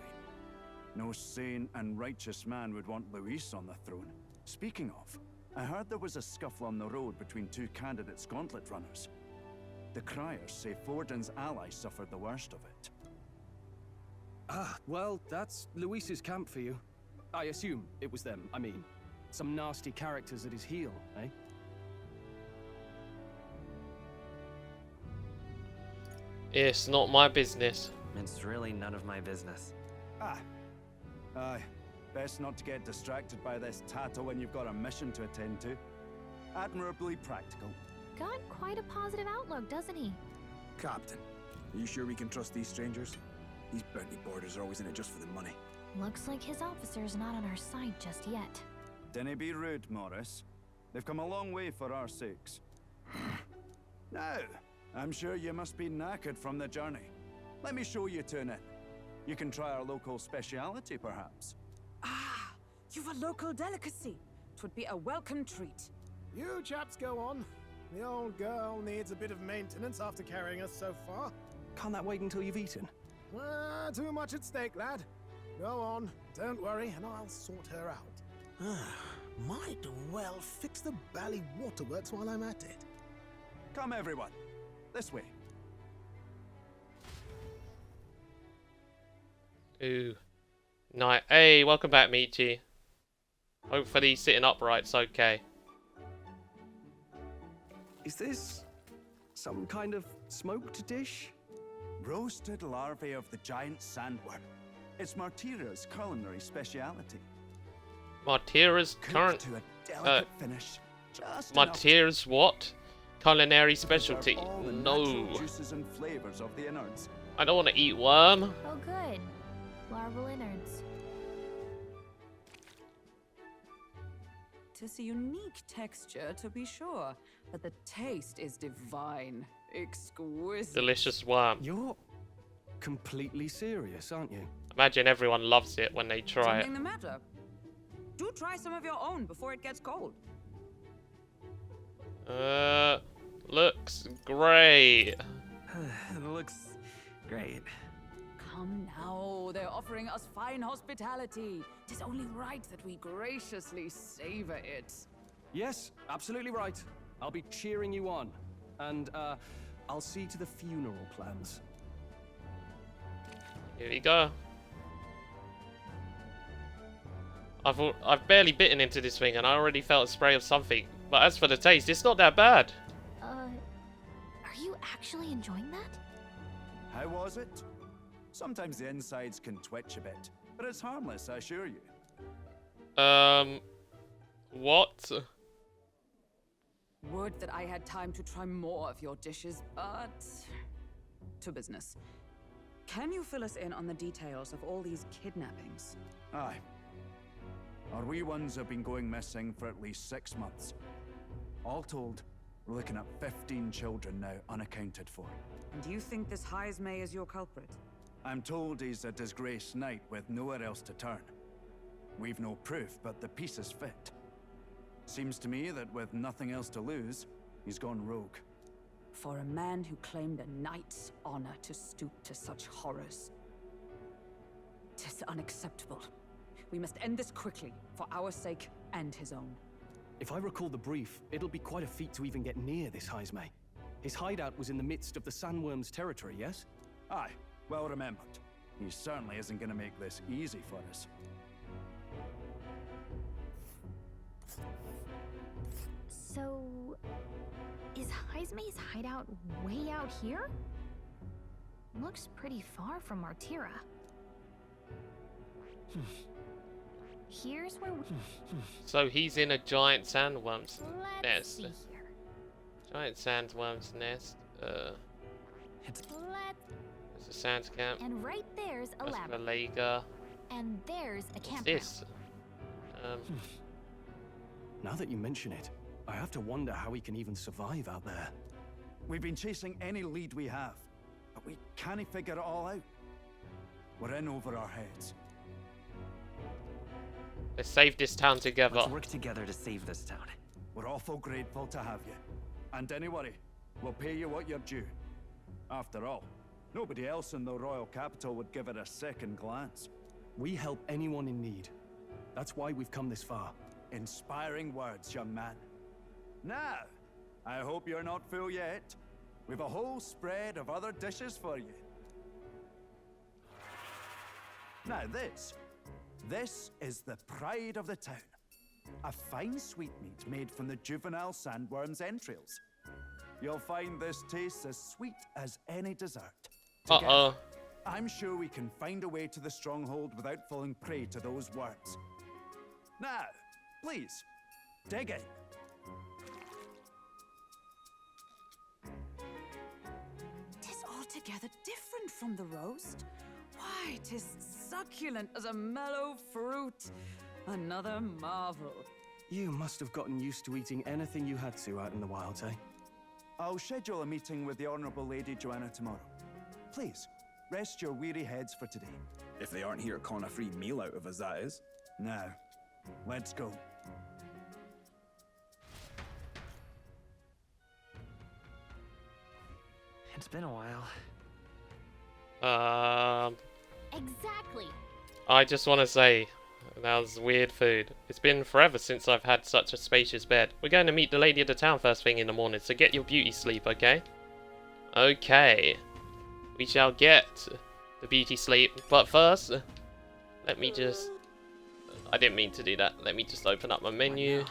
No sane and righteous man would want Luis on the throne. Speaking of, I heard there was a scuffle on the road between two candidates gauntlet runners. The criers say Forden's allies suffered the worst of it. Ah, well, that's Luis's camp for you. I assume it was them, I mean, some nasty characters at his heel, eh? It's not my business. It's really none of my business. Ah. Aye. Best not to get distracted by this tattle when you've got a mission to attend to. Admirably practical. Got quite a positive outlook, doesn't he? Captain, are you sure we can trust these strangers? These bounty boarders are always in it just for the money. Looks like his officer's not on our side just yet. Dinna be rude, Morris. They've come a long way for our sakes. Now, I'm sure you must be knackered from the journey. Let me show you to an inn. You can try our local speciality, perhaps. Ah, you've a local delicacy. 'Twould be a welcome treat. You chaps go on. The old girl needs a bit of maintenance after carrying us so far. Can't that wait until you've eaten? Too much at stake, lad. Go on, don't worry, and I'll sort her out. Might well fix the Bally Waterworks while I'm at it. Come, everyone. This way. Ooh. Night. Hey, welcome back, Michi. Hopefully sitting upright's okay. Is this some kind of smoked dish? Roasted larvae of the giant sandworm. It's Maltira's culinary speciality. Maltira's current... To a delicate finish. Just Maltira's what? Culinary specialty? all the No. natural juices and flavors of the innards. I don't want to eat worm. Oh, good. Larval innards. Tis a unique texture, to be sure, but the taste is divine. Exquisite. Delicious worm. You're completely serious, aren't you? Imagine everyone loves it when they try it. Something the matter? Do try some of your own before it gets cold. Looks great. Looks great. Come now, they're offering us fine hospitality. 'Tis only right that we graciously savor it. Yes, absolutely right. I'll be cheering you on. And, I'll see to the funeral plans. Here we go. I've barely bitten into this thing and I already felt a spray of something. But as for the taste, it's not that bad. Are you actually enjoying that? How was it? Sometimes the insides can twitch a bit, but it's harmless, I assure you. What? Would that I had time to try more of your dishes, but... to business. Can you fill us in on the details of all these kidnappings? Aye. Our wee ones have been going missing for at least 6 months. All told, we're looking at 15 children now unaccounted for. And you think this Heismay is your culprit? I'm told he's a disgraced knight with nowhere else to turn. We've no proof, but the pieces fit. Seems to me that with nothing else to lose, he's gone rogue. For a man who claimed a knight's honor to stoop to such horrors. 'Tis unacceptable. We must end this quickly, for our sake and his own. If I recall the brief, it'll be quite a feat to even get near this Heismay. His hideout was in the midst of the sandworm's territory, yes? Aye, well remembered. He certainly isn't going to make this easy for us. So, is Heismay's hideout way out here? Looks pretty far from Maltira. Here's where we... So he's in a giant sandworm's Let's nest. see here. Giant sandworm's nest. Let's... It's a sand camp. And right there's a That's lab. the Lega. And there's a What's campground. this? Now that you mention it, I have to wonder how he can even survive out there. We've been chasing any lead we have, but we can't figure it all out. We're in over our heads. Let's save this town together. Let's work together to save this town. We're awful grateful to have you. And don't worry, we'll pay you what you're due. After all, nobody else in the royal capital would give it a second glance. We help anyone in need. That's why we've come this far. Inspiring words, young man. Now, I hope you're not full yet. We've a whole spread of other dishes for you. Now this is the pride of the town. A fine sweetmeat made from the juvenile sandworm's entrails. You'll find this tastes as sweet as any dessert. Together, I'm sure we can find a way to the stronghold without falling prey to those worms. Now, please, dig in. Tis altogether different from the roast. Why, 'tis succulent as a mellow fruit. Another marvel. You must have gotten used to eating anything you had to out in the wilds, eh? I'll schedule a meeting with the Honourable Lady Joanna tomorrow. Please, rest your weary heads for today. If they aren't here to con a free meal out of us, that is. Now, let's go. It's been a while. Exactly. I just want to say, that was weird food. It's been forever since I've had such a spacious bed. We're going to meet the lady of the town first thing in the morning, so get your beauty sleep, okay? Okay. We shall get the beauty sleep, but first, let me just... I didn't mean to do that. Let me just open up my menu.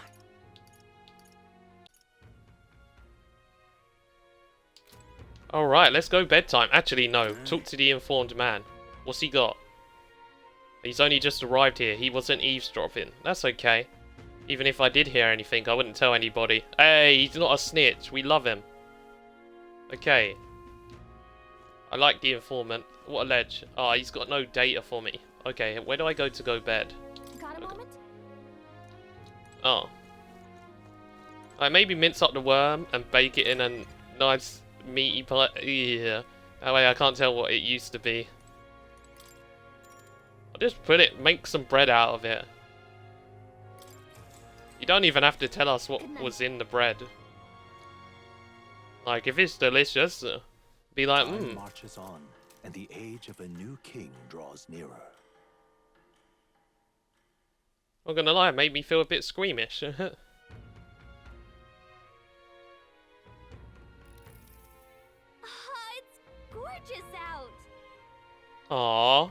Alright, let's go bedtime. Actually, no. Talk to the informed man. What's he got? He's only just arrived here. He wasn't eavesdropping. That's okay. Even if I did hear anything, I wouldn't tell anybody. Hey, he's not a snitch. We love him. Okay. I like the informant. What a ledge. Oh, he's got no data for me. Okay, where do I go bed? Got a moment? Oh. I maybe mince up the worm and bake it in a nice meaty pie. Yeah. That way I can't tell what it used to be. I'll just make some bread out of it. You don't even have to tell us what was in the bread. Like, if it's delicious, be like, Time marches on, and the age of a new king draws nearer. Not gonna lie, it made me feel a bit squeamish. It's gorgeous out. Aww.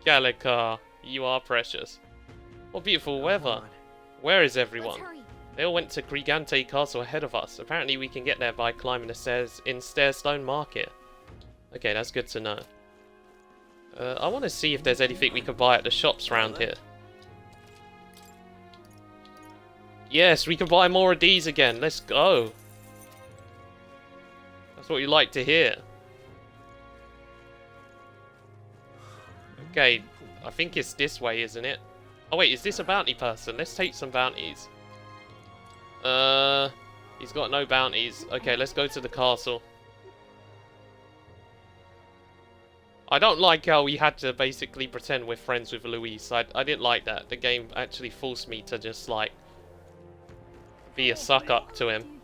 Gallica, you are precious. What beautiful weather. Where is everyone? They all went to Gigante Castle ahead of us. Apparently we can get there by climbing the stairs in Stairstone Market. Okay, that's good to know. I want to see if there's anything we can buy at the shops around here. Yes, we can buy more of these again. Let's go. That's what you like to hear. Okay, I think it's this way, isn't it? Oh wait, is this a bounty person? Let's take some bounties. He's got no bounties. Okay, let's go to the castle. I don't like how we had to basically pretend we're friends with Luis. I didn't like that. The game actually forced me to just, like, be a suck-up to him.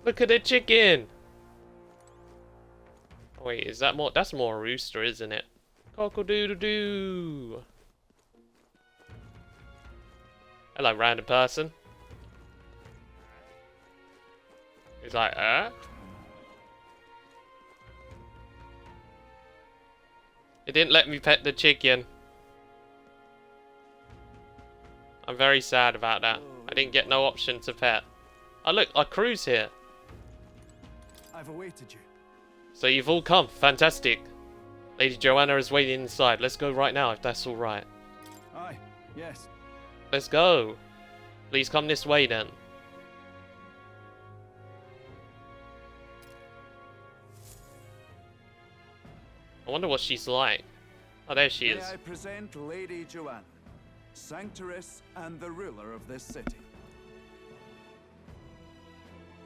Look at the chicken! Wait, is that more? That's more a rooster, isn't it? Cock-a-doodle-doo! Hello, random person. He's like, It didn't let me pet the chicken. I'm very sad about that. I didn't get no option to pet. Oh look, our crew's here. I've awaited you. So you've all come. Fantastic. Lady Joanna is waiting inside. Let's go right now if that's alright. Aye, yes. Let's go. Please come this way then. I wonder what she's like. Oh, there she is. May I present Lady Joanna, Sanctress and the ruler of this city.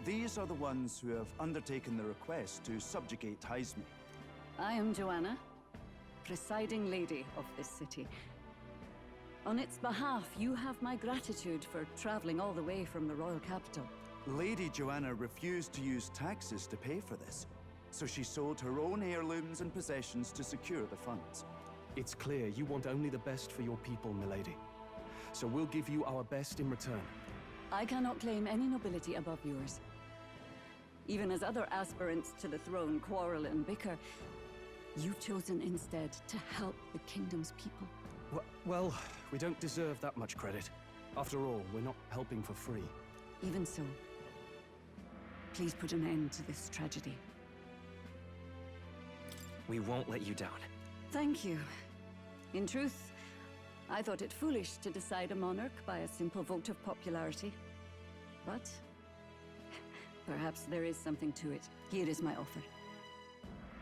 These are the ones who have undertaken the request to subjugate Heisme. I am Joanna, presiding lady of this city. On its behalf, you have my gratitude for traveling all the way from the royal capital. Lady Joanna refused to use taxes to pay for this, so she sold her own heirlooms and possessions to secure the funds. It's clear you want only the best for your people, milady. So we'll give you our best in return. I cannot claim any nobility above yours. Even as other aspirants to the throne quarrel and bicker, you've chosen instead to help the kingdom's people. Well, we don't deserve that much credit. After all, we're not helping for free. Even so, please put an end to this tragedy. We won't let you down. Thank you. In truth, I thought it foolish to decide a monarch by a simple vote of popularity. But perhaps there is something to it. Here is my offer.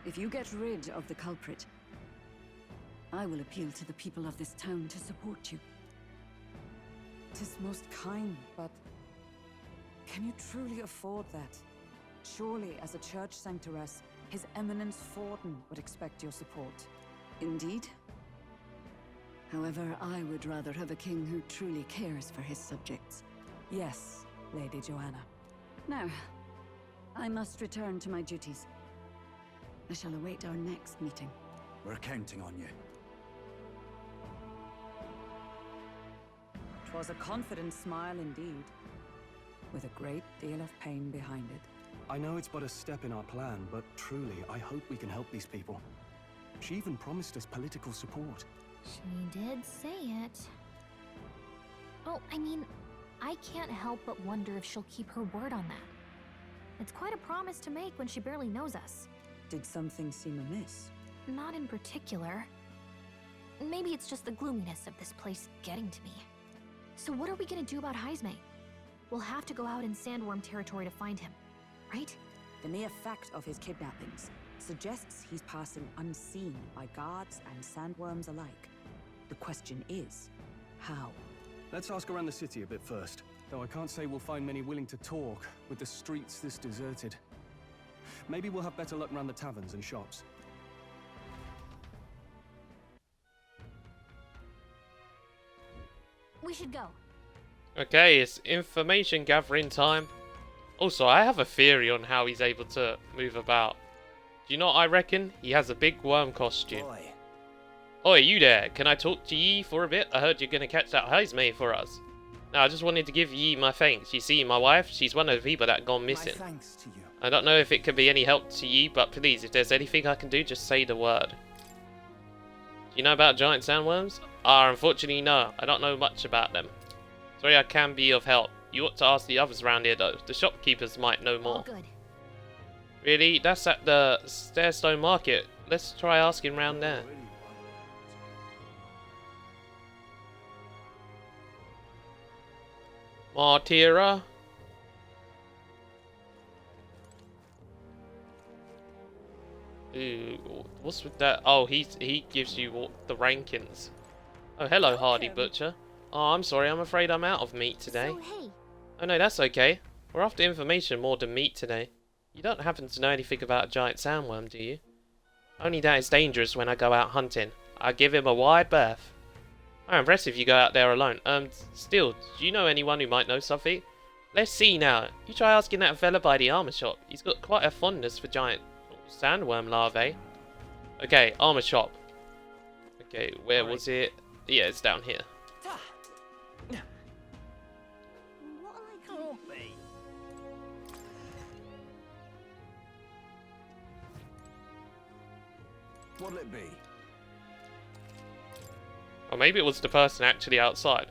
If you get rid of the culprit, I will appeal to the people of this town to support you. 'Tis most kind, but can you truly afford that? Surely, as a church sanctoress, His Eminence Forden would expect your support. Indeed. However, I would rather have a king who truly cares for his subjects. Yes, Lady Joanna. Now, I must return to my duties. I shall await our next meeting. We're counting on you. 'Twas a confident smile indeed, with a great deal of pain behind it. I know it's but a step in our plan, but truly, I hope we can help these people. She even promised us political support. She did say it. Oh, I mean, I can't help but wonder if she'll keep her word on that. It's quite a promise to make when she barely knows us. Did something seem amiss? Not in particular. Maybe it's just the gloominess of this place getting to me. So what are we gonna do about Heisme? We'll have to go out in Sandworm territory to find him, right? The mere fact of his kidnappings suggests he's passing unseen by guards and sandworms alike. The question is, how? Let's ask around the city a bit first, though I can't say we'll find many willing to talk with the streets this deserted. Maybe we'll have better luck around the taverns and shops. We should go. Okay, it's information gathering time. Also, I have a theory on how he's able to move about. Do you know what I reckon? He has a big worm costume. Oi, you there. Can I talk to ye for a bit? I heard you're going to catch that Heisme for us. Now, I just wanted to give ye my thanks. You see, my wife, she's one of the people that gone missing. My thanks to you. I don't know if it could be any help to ye, but please, if there's anything I can do, just say the word. Do you know about giant sandworms? Unfortunately, no. I don't know much about them. Sorry I can be of help. You ought to ask the others around here, though. The shopkeepers might know more. All good. Really? That's at the Stairstone Market. Let's try asking round there. Maltira? Ooh, what's with that? Oh, he gives you all the rankings. Oh, hello, Hardy Butcher. Oh, I'm sorry, I'm afraid I'm out of meat today. So, hey. Oh no, that's okay. We're after information more than meat today. You don't happen to know anything about a giant sandworm, do you? Only that is dangerous when I go out hunting. I give him a wide berth. I'm impressed if you go out there alone. Still, do you know anyone who might know something? Let's see now. You try asking that fella by the armor shop. He's got quite a fondness for giant sandworm larvae. Okay, armor shop. Okay, where was it? Yeah, it's down here. What'll it be? Or maybe it was the person actually outside.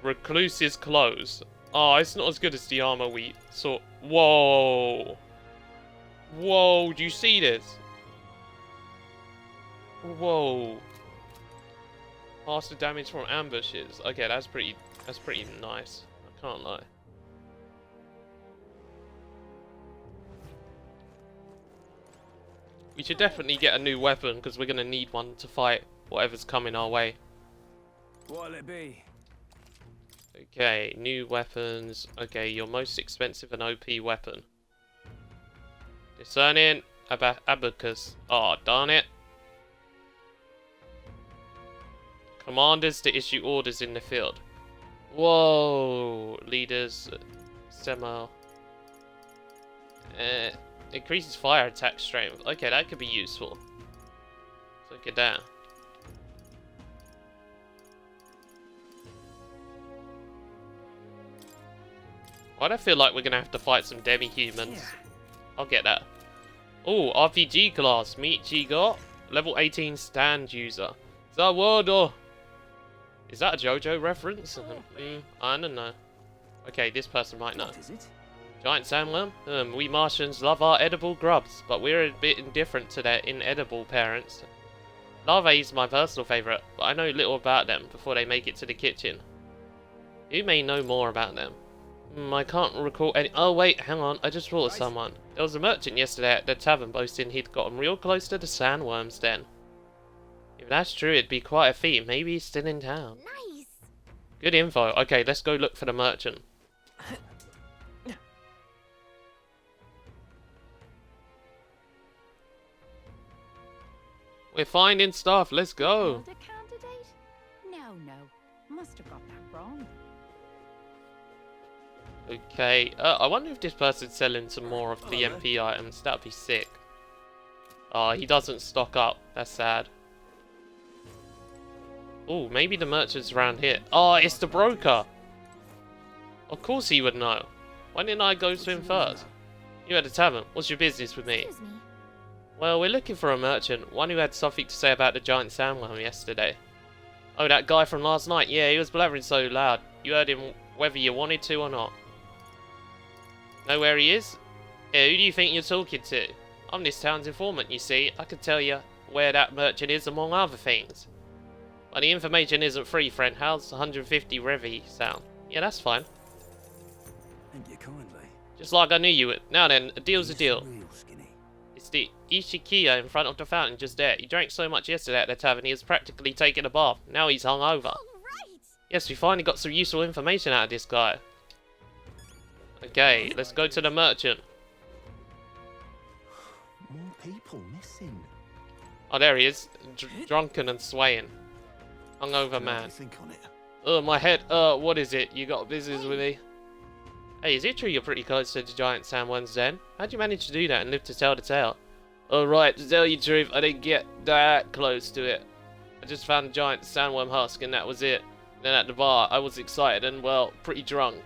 Recluse's clothes. Oh, it's not as good as the armor we saw. Whoa. Whoa, do you see this? Whoa. Faster damage from ambushes. Okay, that's pretty nice. I can't lie. We should definitely get a new weapon because we're going to need one to fight whatever's coming our way. What'll it be? Okay, new weapons. Okay, your most expensive and OP weapon. Discerning abacus. Oh, darn it. Commanders to issue orders in the field. Whoa. Leaders. Sema. Increases fire attack strength. Okay, that could be useful. Look at that. Why do I feel like we're going to have to fight some demi-humans? I'll get that. Oh, RPG class. Meet G-Got. Level 18 stand user. Zawodo. Is that a JoJo reference? I don't know. Okay, this person might know. What is it? Giant sandworm? We Martians love our edible grubs, but we're a bit indifferent to their inedible parents. Larvae is my personal favourite, but I know little about them before they make it to the kitchen. You may know more about them. I can't recall any— oh wait, hang on, I just thought of someone. There was a merchant yesterday at the tavern boasting he'd gotten real close to the sandworm's den. If that's true, it'd be quite a feat. Maybe he's still in town. Nice. Good info. Okay, let's go look for the merchant. We're finding stuff. Let's go. Elder candidate? No, must have got that wrong. Okay. I wonder if this person's selling some more of the MP items. That'd be sick. Oh, he doesn't stock up. That's sad. Oh, maybe the merchant's around here. Oh, it's the broker. Of course he would know. Why didn't I go to him first? You at the tavern. What's your business with me? Excuse me. Well, we're looking for a merchant. One who had something to say about the giant sandworm yesterday. Oh, that guy from last night. Yeah, he was blabbering so loud. You heard him whether you wanted to or not. Know where he is? Yeah, who do you think you're talking to? I'm this town's informant, you see. I can tell you where that merchant is, among other things. But the information isn't free, friend. How's 150 Revi sound? Yeah, that's fine. Thank you kindly. Just like I knew you would. Now then, a deal's a deal. It's the Ishikiya in front of the fountain just there. He drank so much yesterday at the tavern he was practically taking a bath. Now he's hungover. Yes, we finally got some useful information out of this guy. Okay, let's go to the merchant. More people missing. Oh, there he is. Drunken and swaying. Hungover man. Oh, my head. What is it? You got business with me? Hey, is it true you're pretty close to the giant sandworm's den? How'd you manage to do that and live to tell the tale? Oh, right, to tell you the truth, I didn't get that close to it. I just found a giant sandworm husk and that was it. Then at the bar, I was excited and, well, pretty drunk.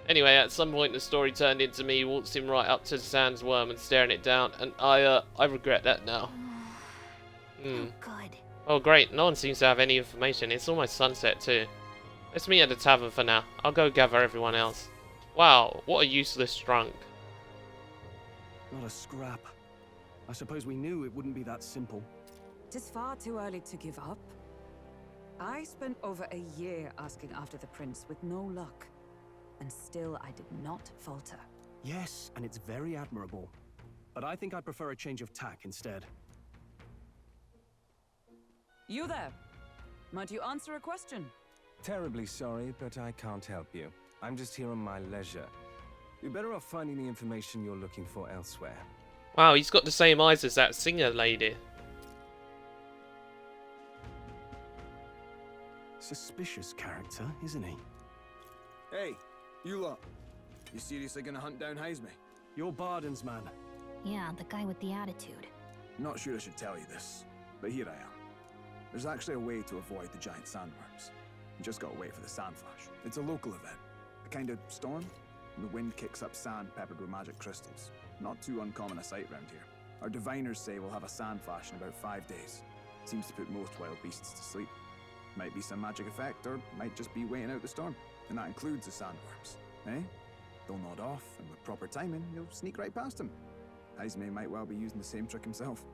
Anyway, at some point the story turned into me waltzing right up to the sandworm and staring it down, and I regret that now. Good. Oh, great, no one seems to have any information. It's almost sunset, too. Let's meet at the tavern for now. I'll go gather everyone else. Wow, what a useless drunk. Not a scrap. I suppose we knew it wouldn't be that simple. It is far too early to give up. I spent over a year asking after the prince with no luck. And still I did not falter. Yes, and it's very admirable. But I think I'd prefer a change of tack instead. You there? Might you answer a question? Terribly sorry, but I can't help you. I'm just here on my leisure. You're better off finding the information you're looking for elsewhere. Wow, he's got the same eyes as that singer lady. Suspicious character, isn't he? Hey, you lot. You seriously gonna hunt down Heisme? You're Barden's man. Yeah, the guy with the attitude. Not sure I should tell you this, but here I am. There's actually a way to avoid the giant sandworms. You just gotta wait for the sand flash. It's a local event. A kind of storm. And the wind kicks up sand peppered with magic crystals. Not too uncommon a sight around here. Our diviners say we'll have a sand flash in about 5 days. Seems to put most wild beasts to sleep. Might be some magic effect, or might just be waiting out the storm. And that includes the sandworms. Eh? They'll nod off, and with proper timing, you'll sneak right past him. Heisme might well be using the same trick himself.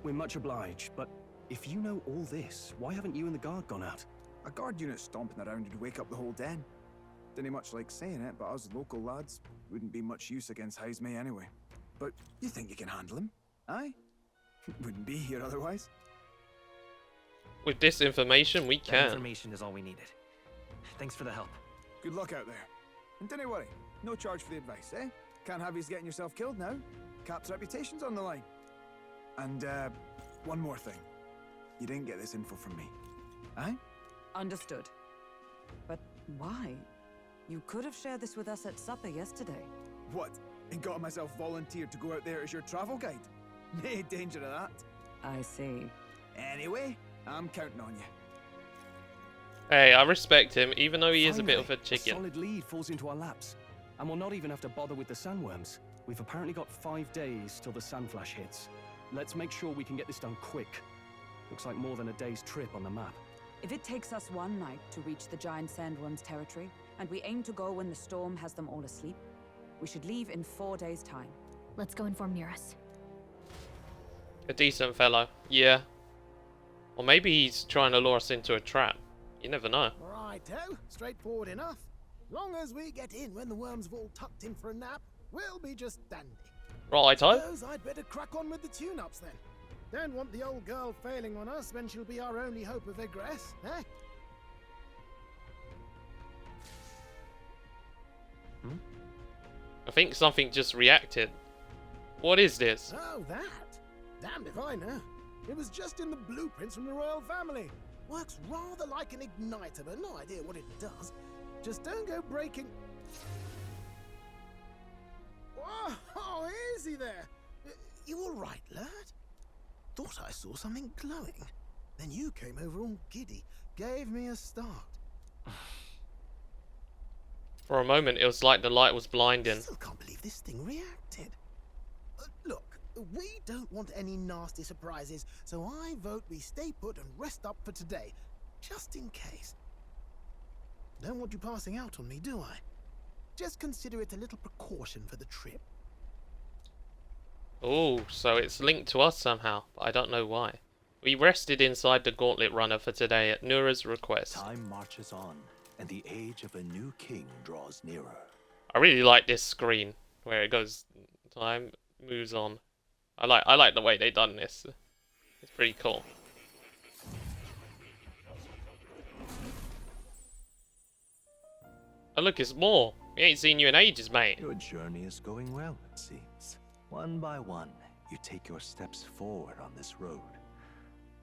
We're much obliged, but if you know all this, why haven't you and the guard gone out? A guard unit stomping around would wake up the whole den. Didn't much like saying it, but us local lads wouldn't be much use against Heisme anyway. But you think you can handle him? Aye? Wouldn't be here otherwise. With this information, we That can. information is all we needed. Thanks for the help. Good luck out there. And don't worry, no charge for the advice, eh? Can't have you getting yourself killed now. Cap's reputation's on the line. And, one more thing. You didn't get this info from me. Aye? Understood. But why? You could have shared this with us at supper yesterday. What? And got myself volunteered to go out there as your travel guide? No danger of that. I see. Anyway, I'm counting on you. Hey, I respect him, even though he is a bit of a A chicken. solid lead falls into our laps. And we'll not even have to bother with the sandworms. We've apparently got 5 days till the sand flash hits. Let's make sure we can get this done quick. Looks like more than a day's trip on the map. If it takes us one night to reach the giant sandworm's territory, and we aim to go when the storm has them all asleep, we should leave in 4 days' time. Let's go inform Nearest. A decent fellow. Yeah. Or maybe he's trying to lure us into a trap. You never know. Righto, straightforward enough. Long as we get in when the worms have all tucked in for a nap, we'll be just dandy. Righto. Suppose I'd better crack on with the tune-ups then. Don't want the old girl failing on us when she'll be our only hope of egress, eh? I think something just reacted. What is this? Oh, that? Damned if I know. It was just in the blueprints from the royal family. Works rather like an igniter, but no idea what it does. Just don't go breaking... Oh, easy there. You all right, lad? Thought I saw something glowing. Then you came over all giddy, gave me a start. For a moment, it was like the light was blinding. Still can't believe this thing reacted. Look, we don't want any nasty surprises, so I vote we stay put and rest up for today, just in case. Don't want you passing out on me, do I? Just consider it a little precaution for the trip. Oh, so it's linked to us somehow, but I don't know why. We rested inside the Gauntlet Runner for today at Nura's request. Time marches on, and the age of a new king draws nearer. I really like this screen where it goes, time moves on. I like the way they done this. It's pretty cool. Oh look, it's more. We ain't seen you in ages, mate. Your journey is going well, it seems. One by one, you take your steps forward on this road.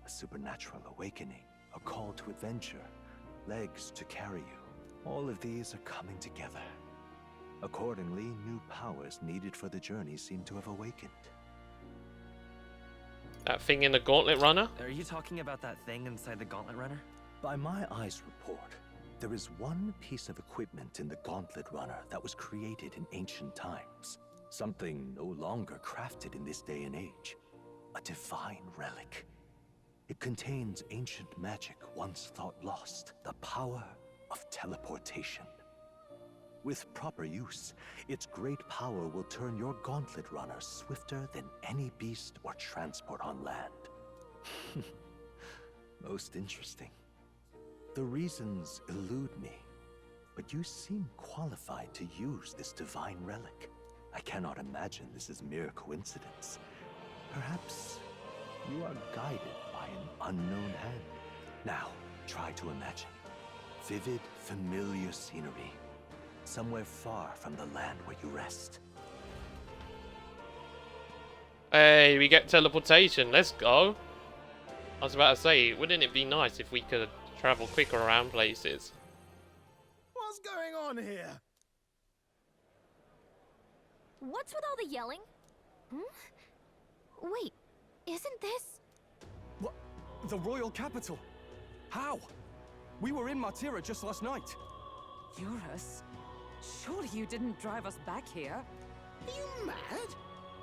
A supernatural awakening, a call to adventure, legs to carry you. All of these are coming together. Accordingly, new powers needed for the journey seem to have awakened. That thing in the Gauntlet Runner? Are you talking about that thing inside the Gauntlet Runner? By my eyes report, there is one piece of equipment in the Gauntlet Runner that was created in ancient times. Something no longer crafted in this day and age. A divine relic. It contains ancient magic once thought lost. The power of teleportation. With proper use, its great power will turn your Gauntlet Runner swifter than any beast or transport on land. Most interesting. The reasons elude me, but you seem qualified to use this divine relic. I cannot imagine this is mere coincidence. Perhaps you are guided by an unknown hand. Now, try to imagine. Vivid, familiar scenery. Somewhere far from the land where you rest. Hey, we get teleportation. Let's go. I was about to say, wouldn't it be nice if we could travel quicker around places? What's going on here? What's with all the yelling? Wait, isn't this... What? The royal capital? How? We were in Maltira just last night. Eurus? Surely you didn't drive us back here? Are you mad?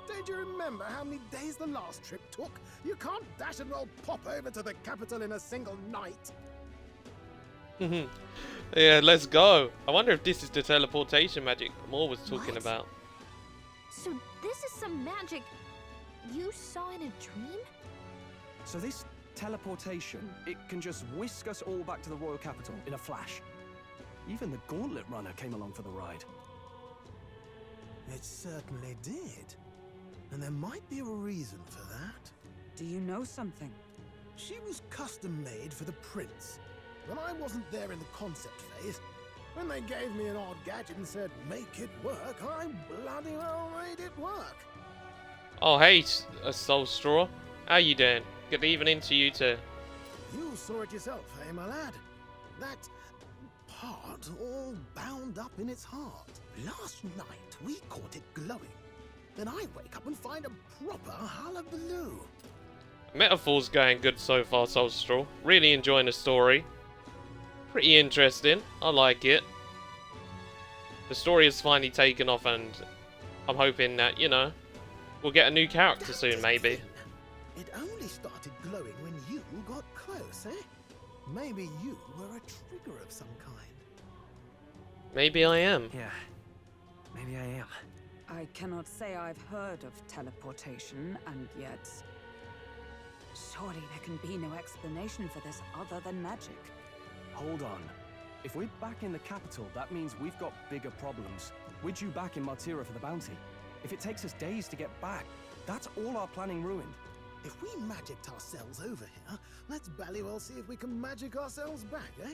Don't you remember how many days the last trip took? You can't dash and roll pop over to the capital in a single night. Yeah, let's go. I wonder if this is the teleportation magic Moore was talking about. So this is some magic you saw in a dream? So this teleportation, it can just whisk us all back to the royal capital in a flash. Even the Gauntlet Runner came along for the ride. It certainly did. And there might be a reason for that. Do you know something? She was custom made for the prince. When I wasn't there in the concept phase, when they gave me an odd gadget and said, make it work, I bloody well made it work. Oh, hey, Soul Straw. How you doing? Good evening to you too. You saw it yourself, eh, my lad? That part all bound up in its heart. Last night, we caught it glowing. Then I wake up and find a proper hullabaloo. Metaphor's going good so far, Soul Straw. Really enjoying the story. Pretty interesting. I like it. The story has finally taken off and I'm hoping that, you know, we'll get a new character soon, maybe. It only started glowing when you got close, eh? Maybe you were a trigger of some kind. Maybe I am. Yeah, maybe I am. I cannot say I've heard of teleportation, and yet... surely there can be no explanation for this other than magic. Hold on. If we're back in the capital, that means we've got bigger problems. We're due back in Maltira for the bounty. If it takes us days to get back, that's all our planning ruined. If we magicked ourselves over here, let's bally well see if we can magic ourselves back, eh?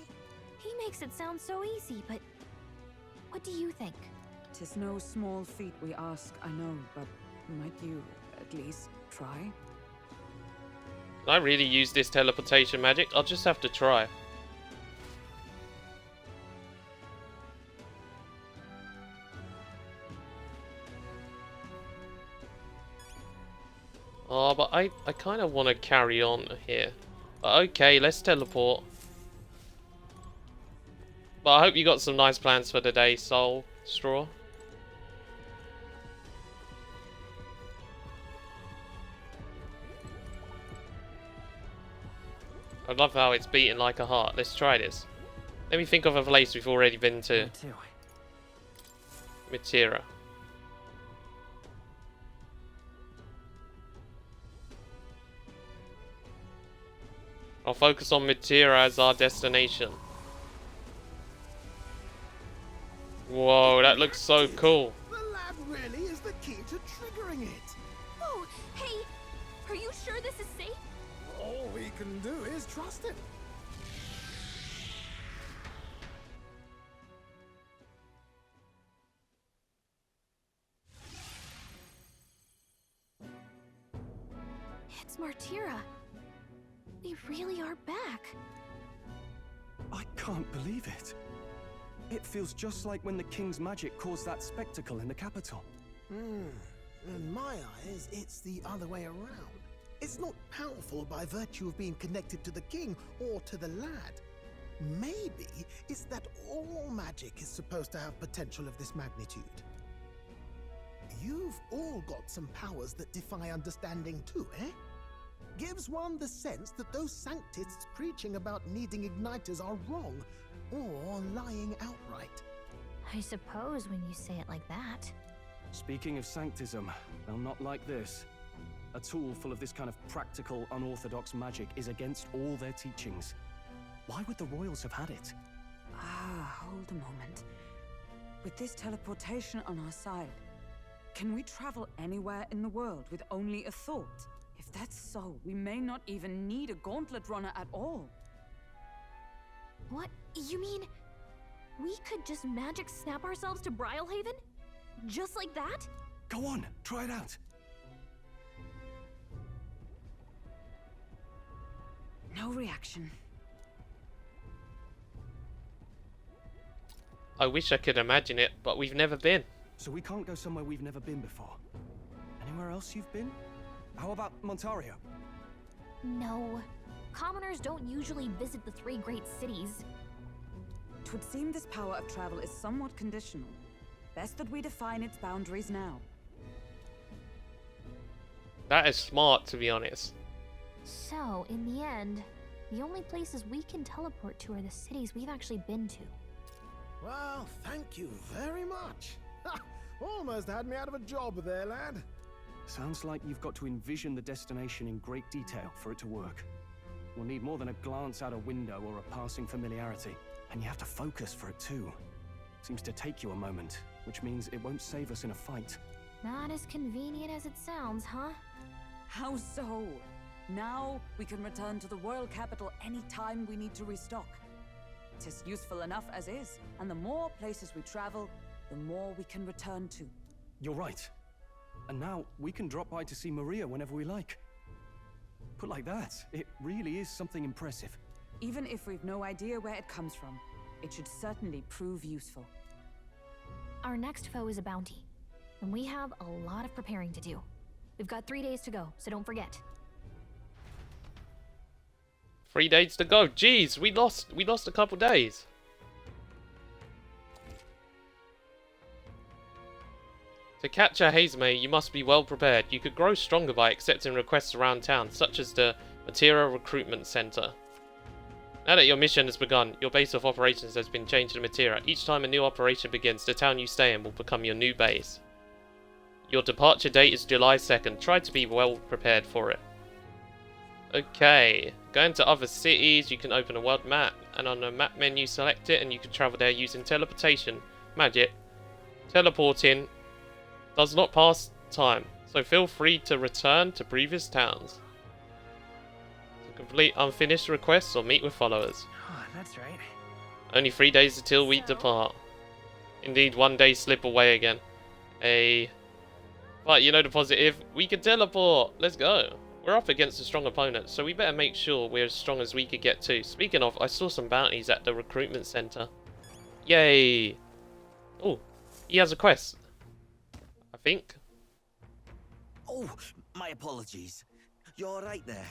He makes it sound so easy, but... what do you think? 'Tis no small feat we ask, I know, but might you at least try? Can I really use this teleportation magic? I'll just have to try. Oh, but I kind of want to carry on here. But okay, let's teleport. But I hope you got some nice plans for the day, Soul Straw. I love how it's beating like a heart. Let's try this. Let me think of a place we've already been to. Methodkirito. I'll focus on Maltira as our destination. Whoa, that looks so cool. The lab really is the key to triggering it. Oh, hey, are you sure this is safe? All we can do is trust him. It's Maltira. We really are back. I can't believe it. It feels just like when the king's magic caused that spectacle in the capital. In my eyes, it's the other way around. It's not powerful by virtue of being connected to the king or to the lad. Maybe it's that all magic is supposed to have potential of this magnitude. You've all got some powers that defy understanding too, eh? Gives one the sense that those sanctists preaching about needing igniters are wrong, or lying outright. I suppose when you say it like that. Speaking of sanctism, well, not like this. A tool full of this kind of practical, unorthodox magic is against all their teachings. Why would the royals have had it? Hold a moment. With this teleportation on our side, can we travel anywhere in the world with only a thought? If that's so, we may not even need a gauntlet runner at all. What? You mean we could just magic snap ourselves to Brylehaven? Just like that? Go on, try it out. No reaction. I wish I could imagine it, but we've never been. So we can't go somewhere we've never been before. Anywhere else you've been? How about Montario? No. Commoners don't usually visit the three great cities. Twould seem this power of travel is somewhat conditional. Best that we define its boundaries now. That is smart, to be honest. So, in the end, the only places we can teleport to are the cities we've actually been to. Well, thank you very much. Ha! Almost had me out of a job there, lad. Sounds like you've got to envision the destination in great detail for it to work. We'll need more than a glance out a window or a passing familiarity. And you have to focus for it too. Seems to take you a moment, which means it won't save us in a fight. Not as convenient as it sounds, huh? How so? Now we can return to the royal capital any time we need to restock. 'Tis useful enough as is, and the more places we travel, the more we can return to. You're right. And now we can drop by to see Maria whenever we like. Put like that, it really is something impressive. Even if we've no idea where it comes from, it should certainly prove useful. Our next foe is a bounty, and we have a lot of preparing to do. We've got 3 days to go, so don't forget. 3 days to go. Jeez, we lost a couple days. To capture Hazemay, you must be well prepared. You could grow stronger by accepting requests around town, such as the Maltira Recruitment Center. Now that your mission has begun, your base of operations has been changed to Maltira. Each time a new operation begins, the town you stay in will become your new base. Your departure date is July 2nd. Try to be well prepared for it. Okay, going to other cities, you can open a world map, and on the map menu select it, and you can travel there using teleportation magic. Teleporting does not pass time, so feel free to return to previous towns. To complete unfinished requests or meet with followers. Oh, that's right. Only 3 days until we depart. Indeed, 1 day slip away again. But you know the positive, we can teleport. Let's go. We're up against a strong opponent, so we better make sure we're as strong as we could get to. Speaking of, I saw some bounties at the recruitment center. Yay! Oh, he has a quest. I think. Oh, my apologies. You're right there.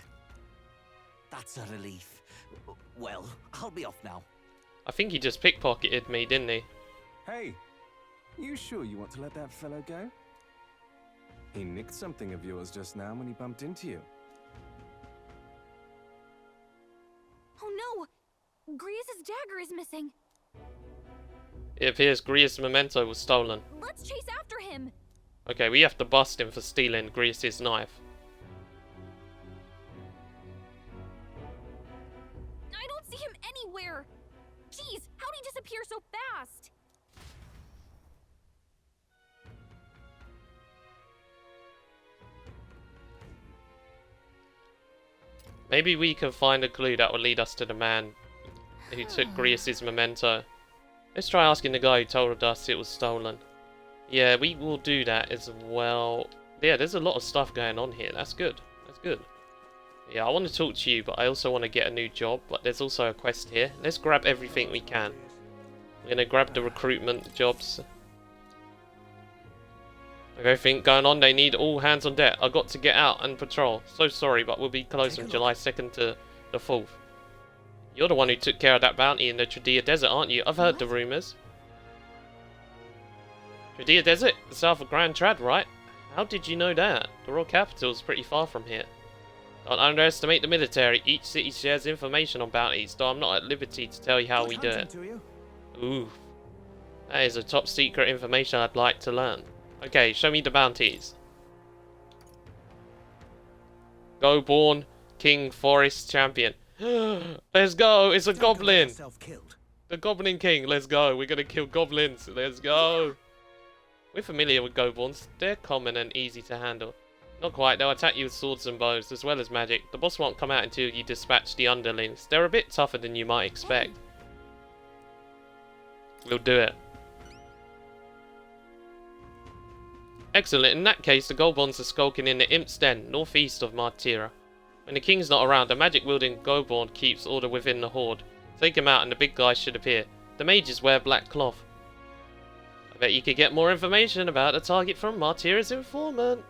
That's a relief. Well, I'll be off now. I think he just pickpocketed me, didn't he? Hey, you sure you want to let that fellow go? He nicked something of yours just now when he bumped into you. Oh no! Grius' dagger is missing. It appears Grius' memento was stolen. Let's chase after him. Okay, we have to bust him for stealing Grius' knife. I don't see him anywhere. Jeez, how'd he disappear so fast? Maybe we can find a clue that will lead us to the man who took Grius' memento. Let's try asking the guy who told us it was stolen. Yeah, we will do that as well. Yeah, there's a lot of stuff going on here. That's good. That's good. Yeah, I want to talk to you, but I also want to get a new job. But there's also a quest here. Let's grab everything we can. We're going to grab the recruitment jobs. Everything going on, they need all hands on deck. I got to get out and patrol. So sorry, but we'll be closed from July 2nd to the 4th. You're the one who took care of that bounty in the Tradia Desert, aren't you? I've heard the rumours. Tradia Desert? South of Grand Trad, right? How did you know that? The royal capital is pretty far from here. Don't underestimate the military. Each city shares information on bounties, though I'm not at liberty to tell you how we do it. Ooh. That is a top secret information I'd like to learn. Okay, show me the bounties. Go born King Forest Champion. Let's go! It's a goblin! The Goblin King, let's go. We're gonna kill goblins. Let's go! We're familiar with Goblins. They're common and easy to handle. Not quite, they'll attack you with swords and bows, as well as magic. The boss won't come out until you dispatch the underlings. They're a bit tougher than you might expect. We'll do it. Excellent, in that case the Goblins are skulking in the Imp's Den, northeast of Maltira. When the king's not around, a magic-wielding Goblin keeps order within the horde. Take him out and the big guy should appear. The mages wear black cloth. I bet you could get more information about the target from Maltira's informant.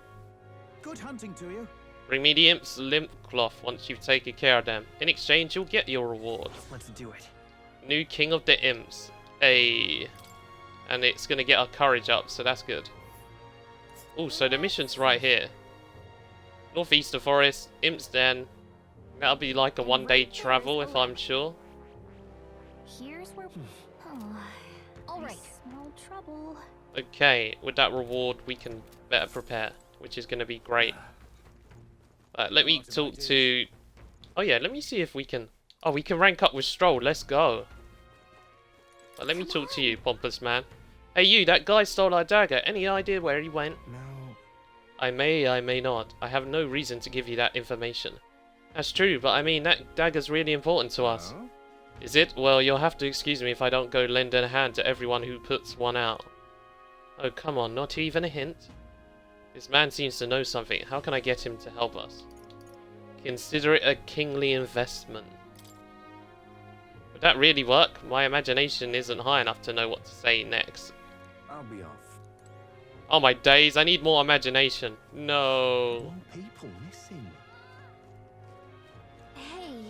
Good hunting to you. Bring me the Imp's limp cloth once you've taken care of them. In exchange, you'll get your reward. Let's do it. New king of the Imps. Ayy. And it's going to get our courage up, so that's good. Oh, so the mission's right here. Northeast of Forest, Imp's Den. That'll be like a one-day travel, if I'm sure. Here's where... Oh. Alright. Small trouble. Okay, with that reward, we can better prepare, which is going to be great. Let me talk to... Oh yeah, let me see if we can... Oh, we can rank up with Stroll. Let's go. Let me talk to you, pompous man. Hey you, that guy stole our dagger. Any idea where he went? No. I may not. I have no reason to give you that information. That's true, but I mean, that dagger's really important to us. Huh? Is it? Well, you'll have to excuse me if I don't go lend a hand to everyone who puts one out. Oh, come on, not even a hint? This man seems to know something. How can I get him to help us? Consider it a kingly investment. Would that really work? My imagination isn't high enough to know what to say next. I'll be off. Oh my days, I need more imagination. No. More people missing. Hey.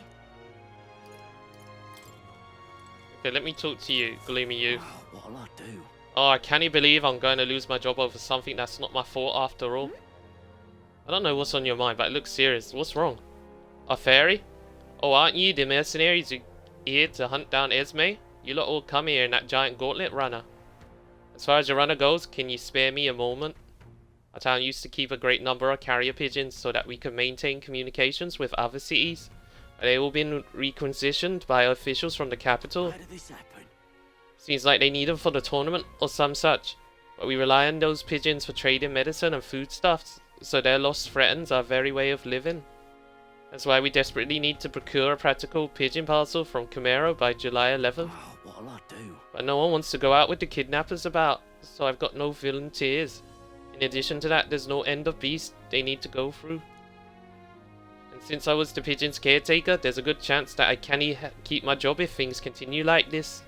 Okay, let me talk to you, gloomy you. What'll I do? Oh, can you believe I'm going to lose my job over something that's not my fault after all? I don't know what's on your mind, but it looks serious. What's wrong? A fairy? Oh, aren't you the mercenaries who here to hunt down Esme? You lot all come here in that giant gauntlet runner. As far as your runner goes, can you spare me a moment? Our town used to keep a great number of carrier pigeons so that we could maintain communications with other cities. They all been requisitioned by officials from the capital. How did this happen? Seems like they need them for the tournament or some such. But we rely on those pigeons for trading medicine and foodstuffs, so their loss threatens our very way of living. That's why we desperately need to procure a practical pigeon parcel from Camaro by July 11th. Oh, what'll I do? But no one wants to go out with the kidnappers about, so I've got no volunteers. In addition to that, there's no end of beast they need to go through. And since I was the pigeon's caretaker, there's a good chance that I can't keep my job if things continue like this.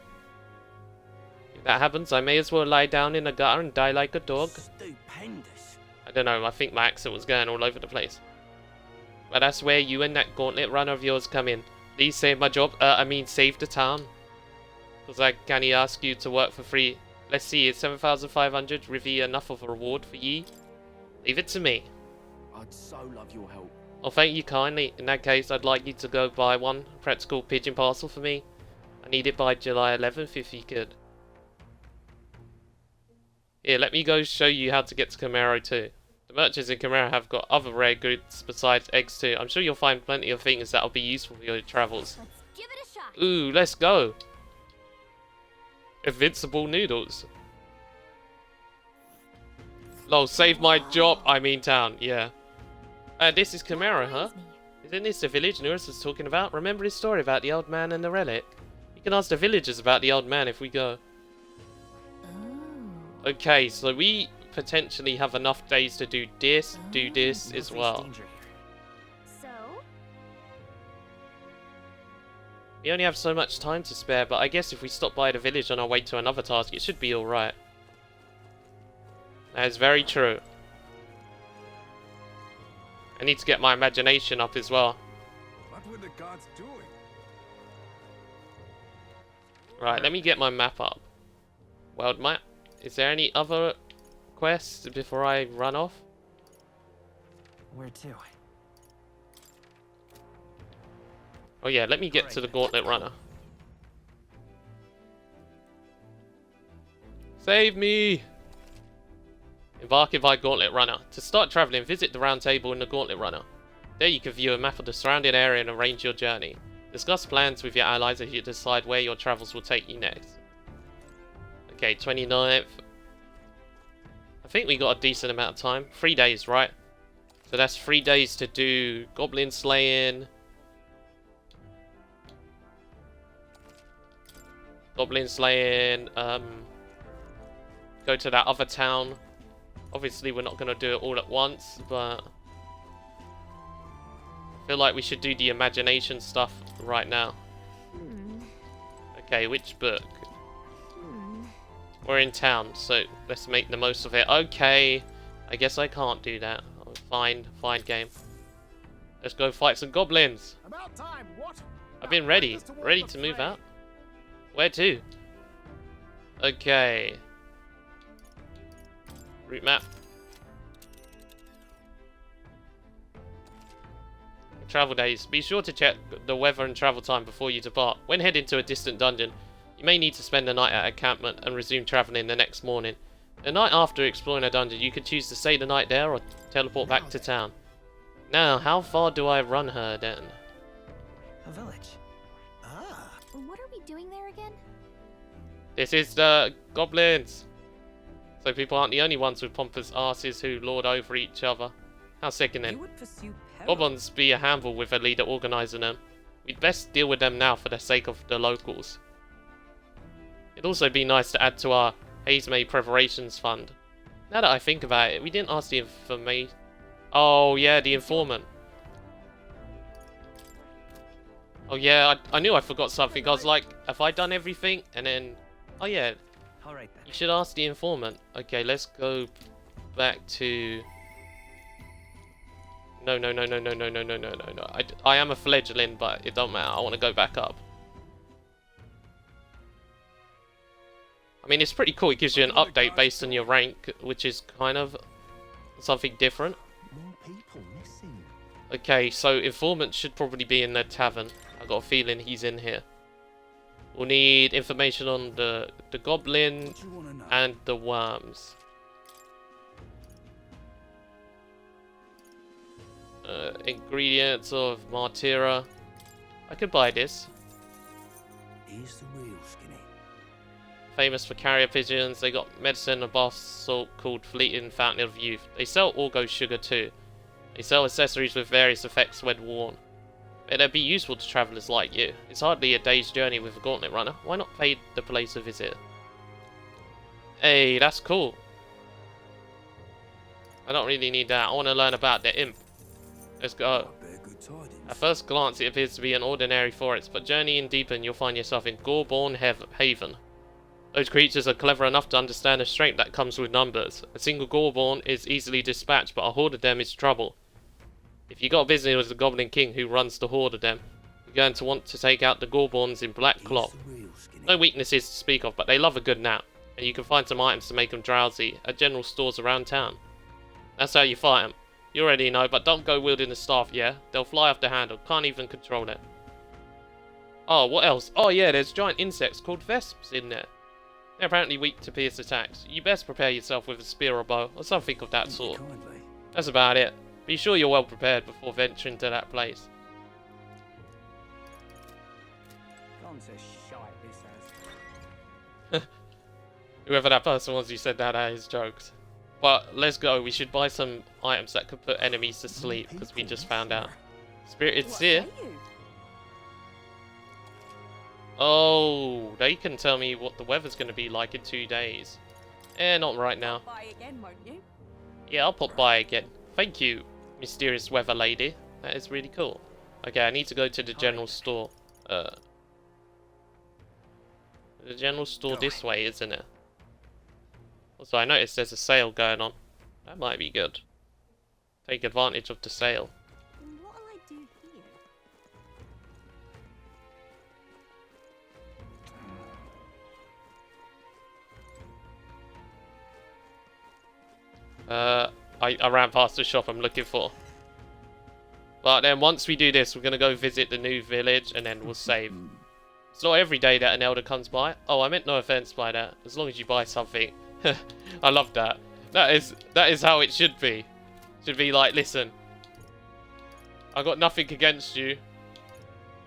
If that happens, I may as well lie down in a gutter and die like a dog. Stupendous. I don't know, I think my accent was going all over the place. But that's where you and that gauntlet runner of yours come in. Please save my job, save the town. Because I can't ask you to work for free. Let's see, is 7,500 really enough of a reward for ye? Leave it to me. I'd so love your help. Oh, thank you kindly. In that case, I'd like you to go buy one practical pigeon parcel for me. I need it by July 11th if you could. Here, let me go show you how to get to Camaro too. The merchants in Camaro have got other rare goods besides eggs too. I'm sure you'll find plenty of things that'll be useful for your travels. Let's give it a shot. Ooh, let's go. Invincible noodles. Lol, save my job. I mean town, yeah. This is Camaro, huh? Isn't this the village Nuris was talking about? Remember his story about the old man and the relic? You can ask the villagers about the old man if we go. Okay, so we potentially have enough days to do this as well. So? We only have so much time to spare, but I guess if we stop by the village on our way to another task, it should be alright. That is very true. I need to get my imagination up as well. What were the gods doing? Right, let me get my map up. World map. Is there any other quests before I run off? Where to? Oh yeah, let me get to the Gauntlet Runner. Save me! Embarking by Gauntlet Runner. To start travelling, visit the round table in the Gauntlet Runner. There you can view a map of the surrounding area and arrange your journey. Discuss plans with your allies as you decide where your travels will take you next. Okay, 29th. I think we got a decent amount of time. 3 days, right? So that's 3 days to do goblin slaying. Goblin slaying. Go to that other town. Obviously, we're not going to do it all at once, but I feel like we should do the imagination stuff right now. Okay, which book? We're in town, so let's make the most of it. Okay, I guess I can't do that. Oh, fine game. Let's go fight some goblins. About time, what? I've been ready to move out. Where to? Okay. Route map. Travel days. Be sure to check the weather and travel time before you depart. When heading to a distant dungeon, you may need to spend the night at a encampment and resume travelling the next morning. The night after exploring a dungeon, you can choose to stay the night there or teleport back to town. Now, how far do I run her then? A village. What are we doing there again? This is the goblins. So people aren't the only ones with pompous asses who lord over each other. How sickening. Goblins be a handful with a leader organising them. We'd best deal with them now for the sake of the locals. It'd also be nice to add to our Hazemay preparations fund. Now that I think about it, we didn't ask the information. Oh yeah, the informant. Oh yeah, I knew I forgot something. I was like, have I done everything? And then, oh yeah, Alright then. you should ask the informant. Okay, let's go back to... No. I am a fledgling, but it don't matter. I want to go back up. I mean, it's pretty cool. It gives you an update based on your rank, which is kind of something different. More people missing. Okay, so informant should probably be in the tavern. I got a feeling he's in here. We'll need information on the goblin and the worms. Ingredients of Maltira. I could buy this. He's the real skinny. Famous for carrier pigeons. They got medicine and bath salt called Fleeting Fountain of Youth. They sell Orgo sugar too. They sell accessories with various effects when worn. It'd be useful to travellers like you. It's hardly a day's journey with a Gauntlet Runner. Why not pay the place a visit? Hey, that's cool. I don't really need that. I want to learn about the imp. Let's go. Be a good time. At first glance, it appears to be an ordinary forest, but journeying deeper and you'll find yourself in Goreborn Haven. Those creatures are clever enough to understand the strength that comes with numbers. A single Goreborn is easily dispatched, but a horde of them is trouble. If you got business with the Goblin King who runs the horde of them, you're going to want to take out the Goreborns in black cloth. No weaknesses to speak of, but they love a good nap, and you can find some items to make them drowsy at general stores around town. That's how you fight them. You already know, but don't go wielding the staff, yeah? They'll fly off the handle, can't even control it. Oh, what else? Oh yeah, there's giant insects called vesps in there. They're apparently weak to pierce attacks. You best prepare yourself with a spear or bow, or something of that sort. That's about it. Be sure you're well prepared before venturing to that place. Whoever that person was who said that is jokes. But let's go. We should buy some items that could put enemies to sleep, because we just found out. Spirited Seer. Oh, they can tell me what the weather's going to be like in 2 days. Not right now. Yeah, I'll pop by again. Thank you, mysterious weather lady. That is really cool. Okay, I need to go to the general store. The general store this way, isn't it? Also, I noticed there's a sale going on. That might be good. Take advantage of the sale. What'll I do here? I ran past the shop I'm looking for. But then once we do this, we're going to go visit the new village and then we'll save. It's not every day that an elder comes by. Oh, I meant no offense by that. As long as you buy something. I love that. That is how it should be. Should be like, listen, I got nothing against you.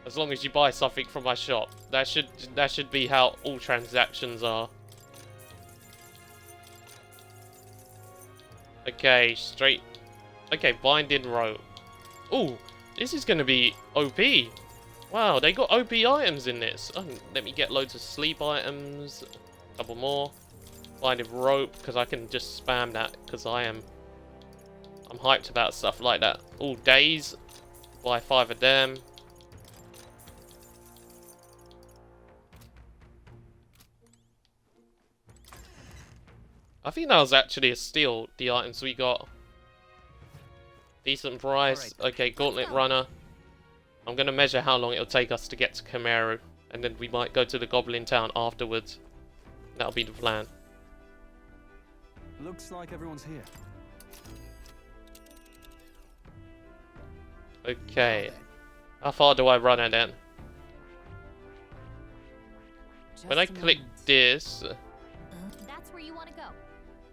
As long as you buy something from my shop. That should be how all transactions are. Okay, straight. Okay, binding rope. Ooh, this is gonna be OP. Wow, they got OP items in this. Oh, let me get loads of sleep items. A couple more. Binding rope, because I can just spam that, because I'm hyped about stuff like that. All days. Buy 5 of them. I think that was actually a steal, the items we got. Decent price. Okay, Gauntlet Runner. I'm going to measure how long it'll take us to get to Kameru. And then we might go to the Goblin Town afterwards. That'll be the plan. Looks like everyone's here. Okay. How far do I run it then? When I click this... That's where you want to go.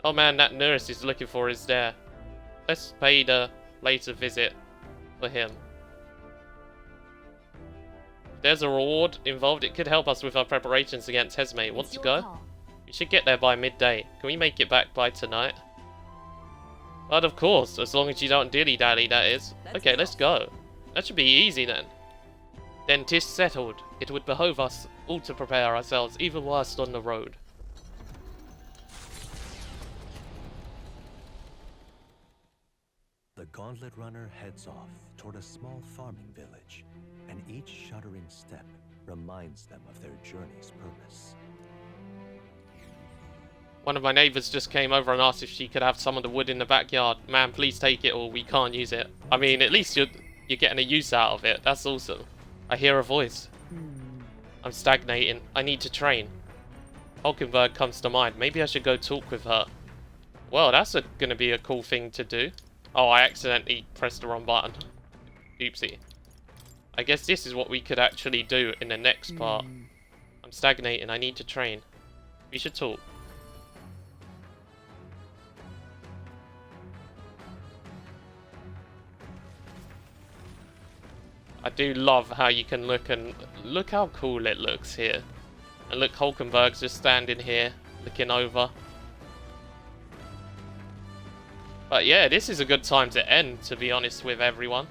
Oh man, that nurse is looking for is there. Let's pay the later visit for him. If there's a reward involved, it could help us with our preparations against Hesme. Want to go? We should get there by midday. Can we make it back by tonight? But of course, as long as you don't dilly-dally, that is. Okay, let's go. That should be easy then. Then 'tis settled. It would behove us all to prepare ourselves, even whilst on the road. The Gauntlet Runner heads off toward a small farming village, and each shuddering step reminds them of their journey's purpose. One of my neighbours just came over and asked if she could have some of the wood in the backyard. Man, please take it or we can't use it. I mean, at least you're getting a use out of it. That's awesome. I hear a voice. I'm stagnating. I need to train. Hulkenberg comes to mind. Maybe I should go talk with her. Well, that's going to be a cool thing to do. Oh, I accidentally pressed the wrong button. Oopsie. I guess this is what we could actually do in the next part. I'm stagnating. I need to train. We should talk. I do love how you can look and look how cool it looks here. And look, Hulkenberg's just standing here, looking over. But yeah, this is a good time to end, to be honest with everyone.